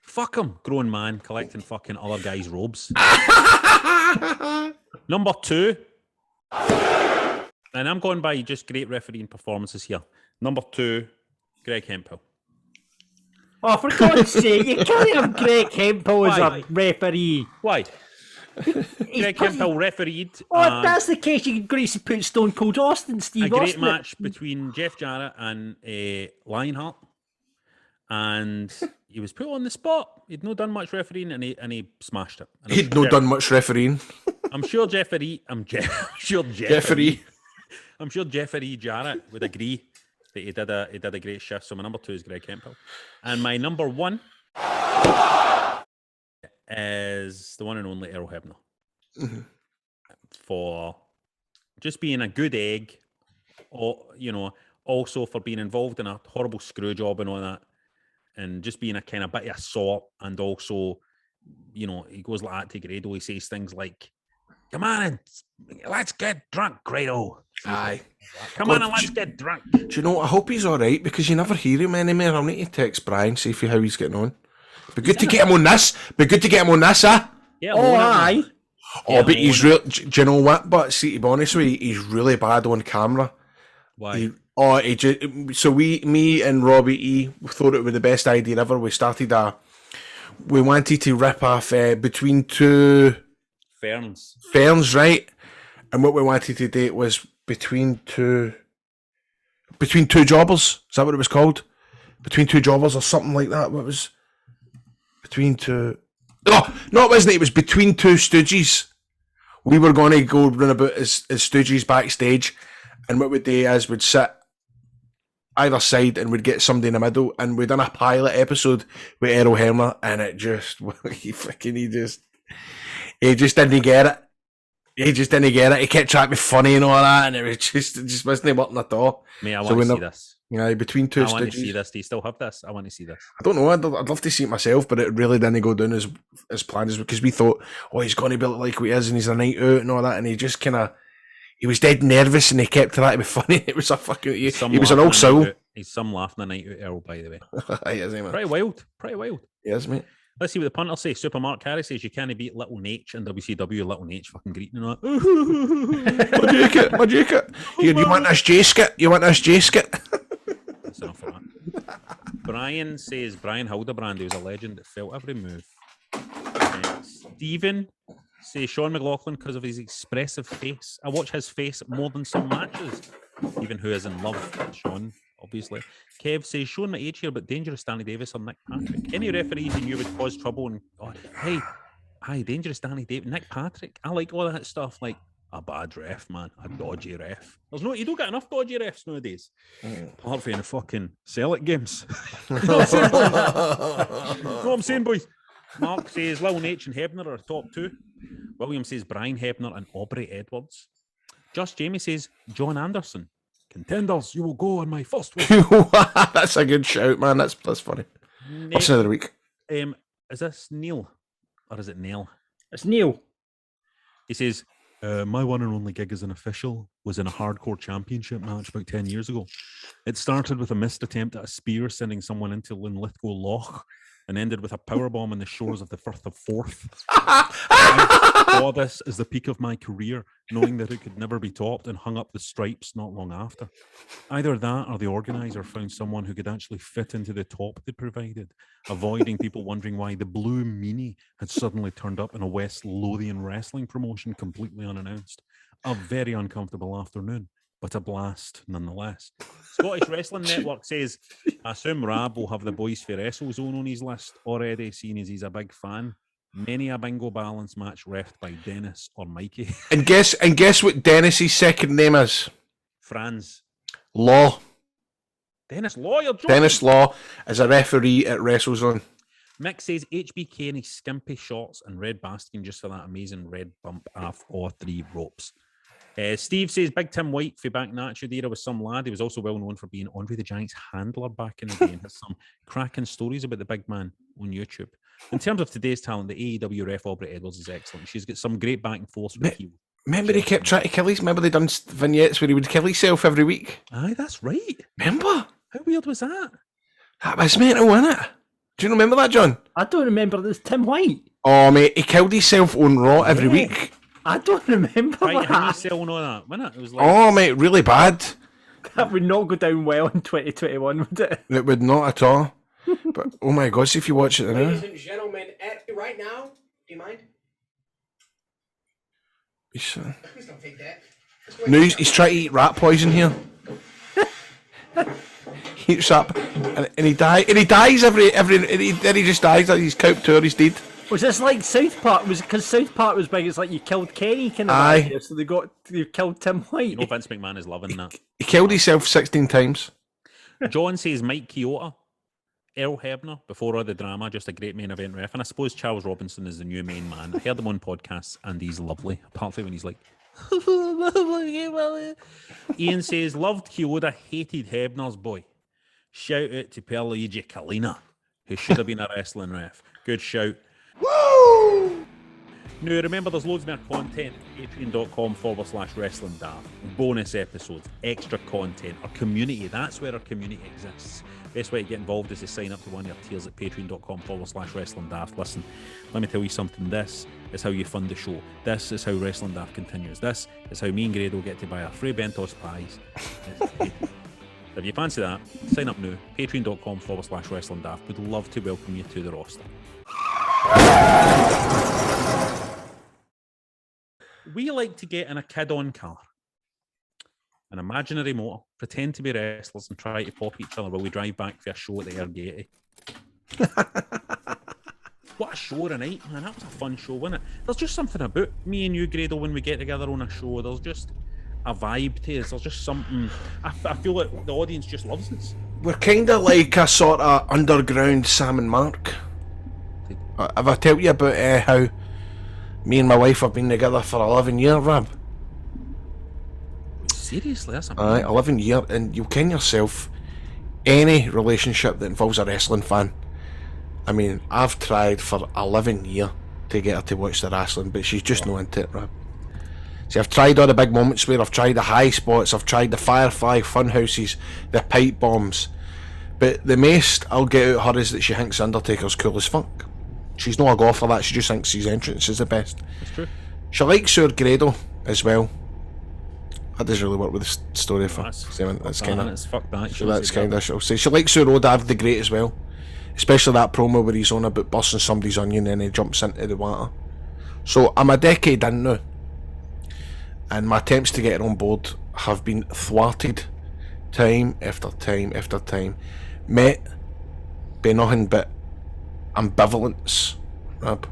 Fuck him. Grown man collecting fucking other guys' robes. Number 2. And I'm going by just great refereeing performances here. Number 2, Greg Hemphill. Oh, for God's sake, you can't have Greg Hemphill as a referee. Why? Greg Hemphill refereed. Oh, if that's the case, you're going to put Stone Cold Austin, Steve a great Austin. match between Jeff Jarrett and Lionheart. And he was put on the spot. He'd not done much refereeing, and he smashed it. And He'd not done much refereeing. I'm sure Jeffrey Jarrett would agree that he did a great shift. So my number 2 is Greg Hemphill, and my number 1 is the one and only Earl Hebner, for just being a good egg, or also for being involved in a horrible screw job and all that. And just being a kind of bit of a sort, and also, he goes like that to Grado. He says things like, "Come on, and let's get drunk, Grado." Aye. Come on and let's get drunk. Do you know, I hope he's all right, because you never hear him anymore. I'll need to text Brian, see how he's getting on. Be good to get him on this. Huh? Yeah, aye. Oh, but he's real. Do you know what? But see, to be honest with you, he's really bad on camera. Why? Me and Robbie E thought it was the best idea ever. We wanted to rip off between two Ferns, right? And what we wanted to do was between two jobbers. Is that what it was called? Between two jobbers or something like that. What was between two? Oh, no, it wasn't. It was between two stooges. We were going to go run about as stooges backstage, and what we'd do is we'd sit either side and we'd get somebody in the middle, and we'd done a pilot episode with Errol Hamler, and it just he just didn't get it. He kept trying to be funny and all that, and it just wasn't working at all. Mate, I want to see this. Yeah, between two I want to stitches. see this. Do you still have this? I want to see this. I don't know. I'd love to see it myself, but it really didn't go down as planned, because we thought, he's going to be like who he is, and he's a night out and all that, and he just kind of. He was dead nervous, and he kept trying to be funny. It was a fucking. He was an old soul. He's some laughing a night out, Earl, by the way. Yes, man. Pretty wild. Yes, mate. Let's see what the punter says. Super Mark Carey says you can't beat Little Nate and WCW. Little Nate's fucking greeting and all that. My jacket. Here, you want this J-skit? That's enough of that. Brian says Brian Hildebrand, he was a legend that felt every move. Stephen says Sean McLaughlin because of his expressive face. I watch his face more than some matches. Even who is in love with Sean, obviously. Kev says Sean my age here, but dangerous Danny Davis or Nick Patrick. Any referees you knew would cause trouble and dangerous Danny Davis, Nick Patrick. I like all that stuff, like a bad ref, man, a dodgy ref. You don't get enough dodgy refs nowadays. Apart from the fucking Celtic games. You know what I'm saying, boys? Mark says Lil Nate and Hebner are top 2. William says Brian Hebner and Aubrey Edwards. Just Jamie says John Anderson. Contenders, you will go on my first one. That's a good shout, man. That's funny. What's another week? Is this Neil? Or is it Neil? It's Neil. He says, my one and only gig as an official was in a hardcore championship match about 10 years ago. It started with a missed attempt at a spear, sending someone into Linlithgow Loch. and ended with a powerbomb on the shores of the Firth of Forth. I saw this as the peak of my career, knowing that it could never be topped, and hung up the stripes not long after. Either that or the organizer found someone who could actually fit into the top they provided, avoiding people wondering why the Blue Meanie had suddenly turned up in a West Lothian wrestling promotion completely unannounced. A very uncomfortable afternoon, but a blast nonetheless. Scottish Wrestling Network says, I assume Rab will have the Boys for Wrestle Zone on his list already, seeing as he's a big fan. Many a bingo balance match refed by Dennis or Mikey. And guess what Dennis's second name is? Franz. Law. Dennis Law, you're joking. Dennis Law is a referee at WrestleZone. Mick says HBK and his skimpy shorts and red basking just for that amazing red bump off all three ropes. Steve says Big Tim White for back in the Attitude Era was some lad. He was also well known for being Andre the Giant's handler back in the day and has some cracking stories about the big man on YouTube. In terms of today's talent, the AEW ref Aubrey Edwards is excellent. She's got some great back and forth with you. Remember he kept trying to kill his... Remember they done vignettes where he would kill himself every week? Aye, that's right. Remember? How weird was that? That was mental, wasn't it? Do you remember that, John? I don't remember this. Tim White. Oh, mate, he killed himself on Raw every week. I don't remember Right, how you that. selling all that, wasn't it? It was like, Oh, mate, really bad. That would not go down well in 2021, would it? It would not at all. But, oh my God, see if you watch it now. Ladies and gentlemen, right now, do you mind? He's, Please don't take that. no, he's trying to eat rat poison here. He eats up, and he dies then he just dies, like he's Count Tour, he's dead. Was this like South Park? Was because South Park was big? It's like you killed Kenny, kind of. Aye. Idea, so they killed Tim White. you know Vince McMahon is loving that. He killed himself 16 times. John says Mike Chioda, Earl Hebner, before all the drama, just a great main event ref. And I suppose Charles Robinson is the new main man. I heard him on podcasts and he's lovely, apart from when he's like... Ian says, loved Chioda, hated Hebner's boy. Shout out to Perluigi Kalina, who should have been a wrestling ref. Good shout. Woo! Now, remember, there's loads more content at patreon.com/wrestling daft. Bonus episodes, extra content, our community. That's where our community exists. Best way to get involved is to sign up to one of your tiers at patreon.com/wrestling daft. Listen, let me tell you something. This is how you fund the show. This is how Wrestling Daft continues. This is how me and Grado get to buy our free Bentos pies. If you fancy that, sign up now. Patreon.com/wrestling daft. Would love to welcome you to the roster. We like to get in a kid-on car, an imaginary motor, pretend to be wrestlers and try to pop each other while we drive back for a show at the Air Gaiety. What a show tonight, man. That was a fun show, wasn't it? There's just something about me and you, Grado, when we get together on a show. There's just a vibe to us. There's just something... I feel like the audience just loves us. We're kind of like a sort of underground Sam and Mark. Have I tell you about how me and my wife have been together for 11 years, Rab? Seriously, that's amazing. Aye, 11 years, and you'll ken yourself any relationship that involves a wrestling fan. I mean, I've tried for 11 years to get her to watch the wrestling, but she's just not into it, Rab. See, I've tried all the big moments where I've tried the high spots, I've tried the Firefly fun houses, the pipe bombs, but the most I'll get out of her is that she thinks Undertaker's cool as fuck. She's not a go for that, she just thinks his entrance is the best. That's true. She likes our Grado as well. That doesn't really work with the story for That's kind of... fuck that. So that's kind of... She'll say she likes our Rodad the Great as well. Especially that promo where he's on about busting somebody's onion and he jumps into the water. So I'm a decade in now. And my attempts to get her on board have been thwarted time after time after time. Met by nothing but ambivalence, Rab.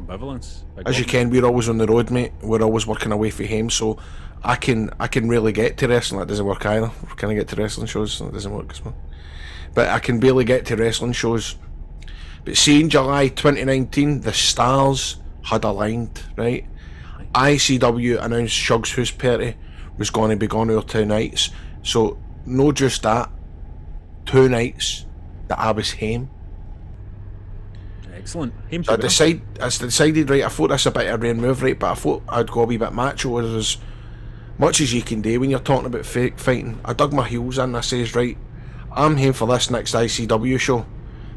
Ambivalence. As you can, we're always on the road, mate. We're always working away from home, so I can really get to wrestling. That doesn't work either. Can I get to wrestling shows? That doesn't work as well. But I can barely get to wrestling shows. But see, in July 2019, the stars had aligned, right? ICW announced Shug's House Party was going to be gone over 2 nights. So, no just that, 2 nights that I was home. Excellent. So I decided, right, I thought this a bit of a rain move, right, but I thought I'd go a wee bit macho, as much as you can do when you're talking about fake fighting. I dug my heels in, I says, right, I'm here for this next ICW show,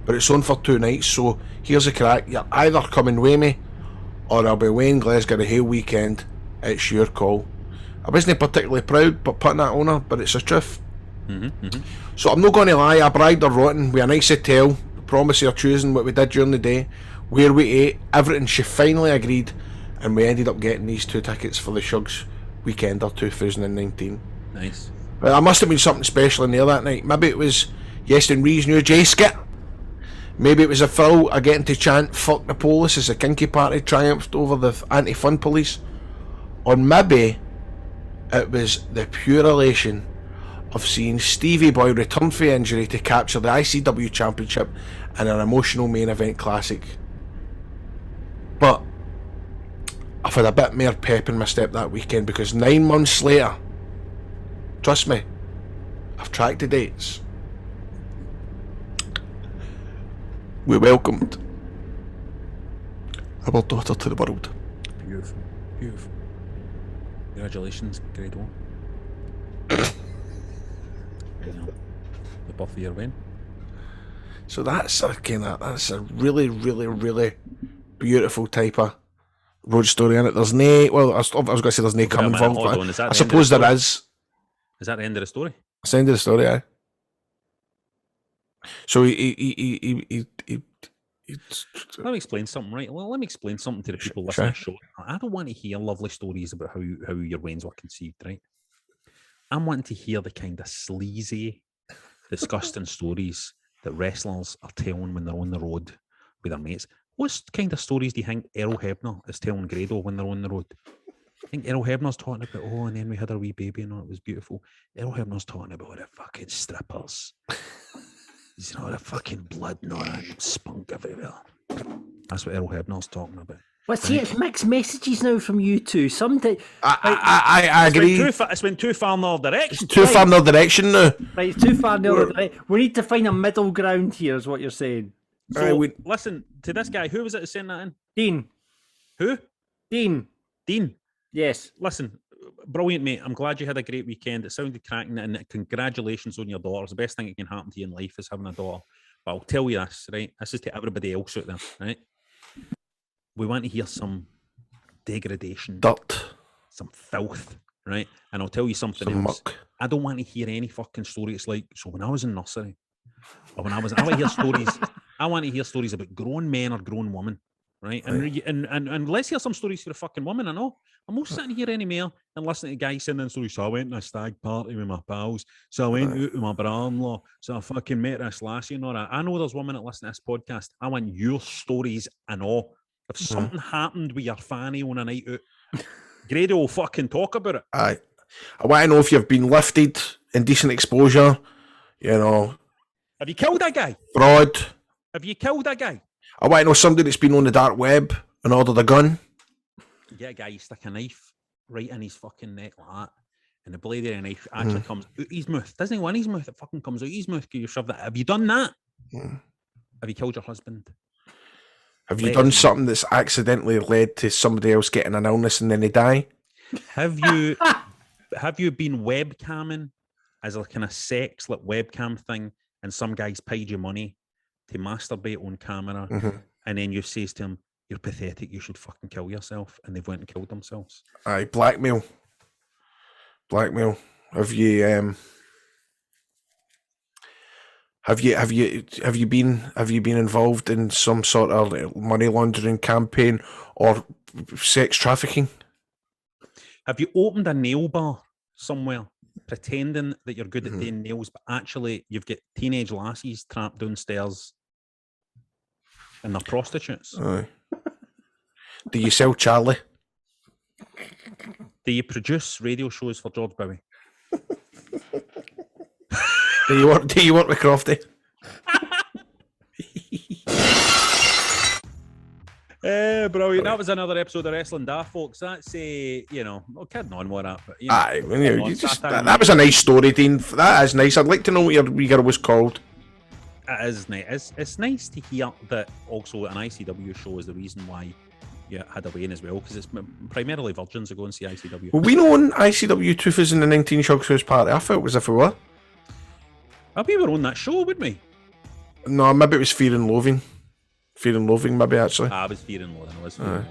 but it's on for 2 nights, so here's the crack. You're either coming with me, or I'll be weighing Glasgow the whole weekend. It's your call. I wasn't particularly proud but putting that on her, but it's the truth. So I'm not going to lie, I bragged her rotten with a nice hotel, promise of her choosing what we did during the day, where we ate, everything. She finally agreed, and we ended up getting these 2 tickets for the Shugs Weekender 2019. Nice. But there must have been something special in there that night. Maybe it was Yeston Ree's new J skit. Maybe it was a thrill of getting to chant "fuck the police" as the Kinky Party triumphed over the anti-fun police. Or maybe it was the pure elation of seeing Stevie Boy return for injury to capture the ICW Championship in an emotional main event classic. But I've had a bit more pep in my step that weekend, because 9 months later, trust me, I've tracked the dates, we welcomed our daughter to the world. Beautiful. Beautiful. Congratulations, Grado. The birth of your win. So that's a really, really, really beautiful type of road story in it. There's no, well, I was going to say there's no cum involved, but I suppose there is. Is that the end of the story? That's the end of the story, aye. So he Let me explain something, right? Well, let me explain something to the people listening to the show. I don't want to hear lovely stories about how your wains were conceived, right? I'm wanting to hear the kind of sleazy, disgusting stories that wrestlers are telling when they're on the road with their mates. What kind of stories do you think Errol Hebner is telling Grado when they're on the road? I think Errol Hebner's talking about, oh, and then we had our wee baby and it was beautiful. Errol Hebner's talking about the fucking strippers. You know, the fucking blood and all that spunk everywhere. That's what Errol Hebner's talking about. Well, see, it's mixed messages now from you two. I agree. It's went too far in the other direction. Too far in the other direction now. Right, it's too far in the other direction. We need to find a middle ground here, is what you're saying. So, listen to this guy. Who was it that sent that in? Dean. Who? Dean. Yes. Listen, brilliant, mate. I'm glad you had a great weekend. It sounded cracking, and congratulations on your daughter. It's the best thing that can happen to you in life is having a daughter. But I'll tell you this, right? This is to everybody else out there, right? We want to hear some degradation, dirt, some filth, right? And I'll tell you something else. Muck. I don't want to hear any fucking story. It's like, so when I was in nursery, or when I want to hear stories. I want to hear stories about grown men or grown women, right? And let's hear some stories for the fucking women. I know. I'm not sitting here anymore and listening to guys sending stories. So I went to a stag party with my pals. So I went out with my brother-in-law. So I fucking met this lassie and all that. I know there's women that listen to this podcast. I want your stories and all. If something happened with your fanny on a night out, Grado will fucking talk about it. I want to know if you've been lifted, indecent exposure, you know. Have you killed that guy? Fraud. Have you killed that guy? I want to know somebody that's been on the dark web and ordered a gun. Yeah, a guy stick a knife right in his fucking neck like that, and the blade of the knife actually comes out his mouth. Doesn't go in his mouth, it fucking comes out his mouth because you shove that. Have you done that? Have you killed your husband? Have you done something that's accidentally led to somebody else getting an illness and then they die? Have you been webcamming as a kind of sex like webcam thing, and some guys paid you money to masturbate on camera, and then you says to him, "You're pathetic, you should fucking kill yourself," and they've went and killed themselves? Aye, blackmail. Have you been involved in some sort of money laundering campaign or sex trafficking? Have you opened a nail bar somewhere pretending that you're good at doing nails, but actually you've got teenage lassies trapped downstairs and they're prostitutes? Aye. Do you sell Charlie? Do you produce radio shows for George Bowie? Do you work with Crofty? Brilliant. That was another episode of Wrestling Daft, folks. That's we're kidding on with that. But, that was a nice story, Dean. That is nice. I'd like to know what your wee girl was called. It is nice. It's nice to hear that also an ICW show is the reason why you had a weigh-in as well, because it's primarily virgins that go and see ICW. Well, we know on ICW 2019 Shug's House Party, I felt as if we were. We were on that show, wouldn't we? No, maybe it was Fear and Loathing. Fear and Loathing, maybe, actually. I was Fear and Loathing.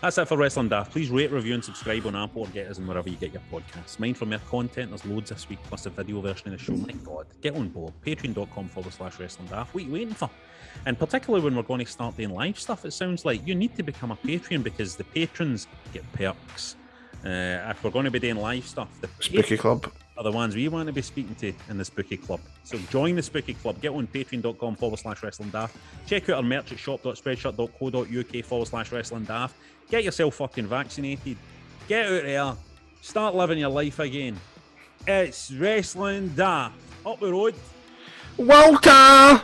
That's it for Wrestling Daft. Please rate, review, and subscribe on Apple or get us in wherever you get your podcasts. Mind for more content. There's loads this week, plus a video version of the show. My God, get on board. Patreon.com/Wrestling Daft. What are you waiting for? And particularly when we're going to start doing live stuff, it sounds like you need to become a Patreon because the patrons get perks. If we're going to be doing live stuff, the Spooky Club are the ones we want to be speaking to in the Spooky Club. So join the Spooky Club. Get on patreon.com/Wrestling Daft. Check out our merch at shop.spreadshirt.co.uk/Wrestling Daft. Get yourself fucking vaccinated. Get out there. Start living your life again. It's Wrestling Daft. Up the road. Walter!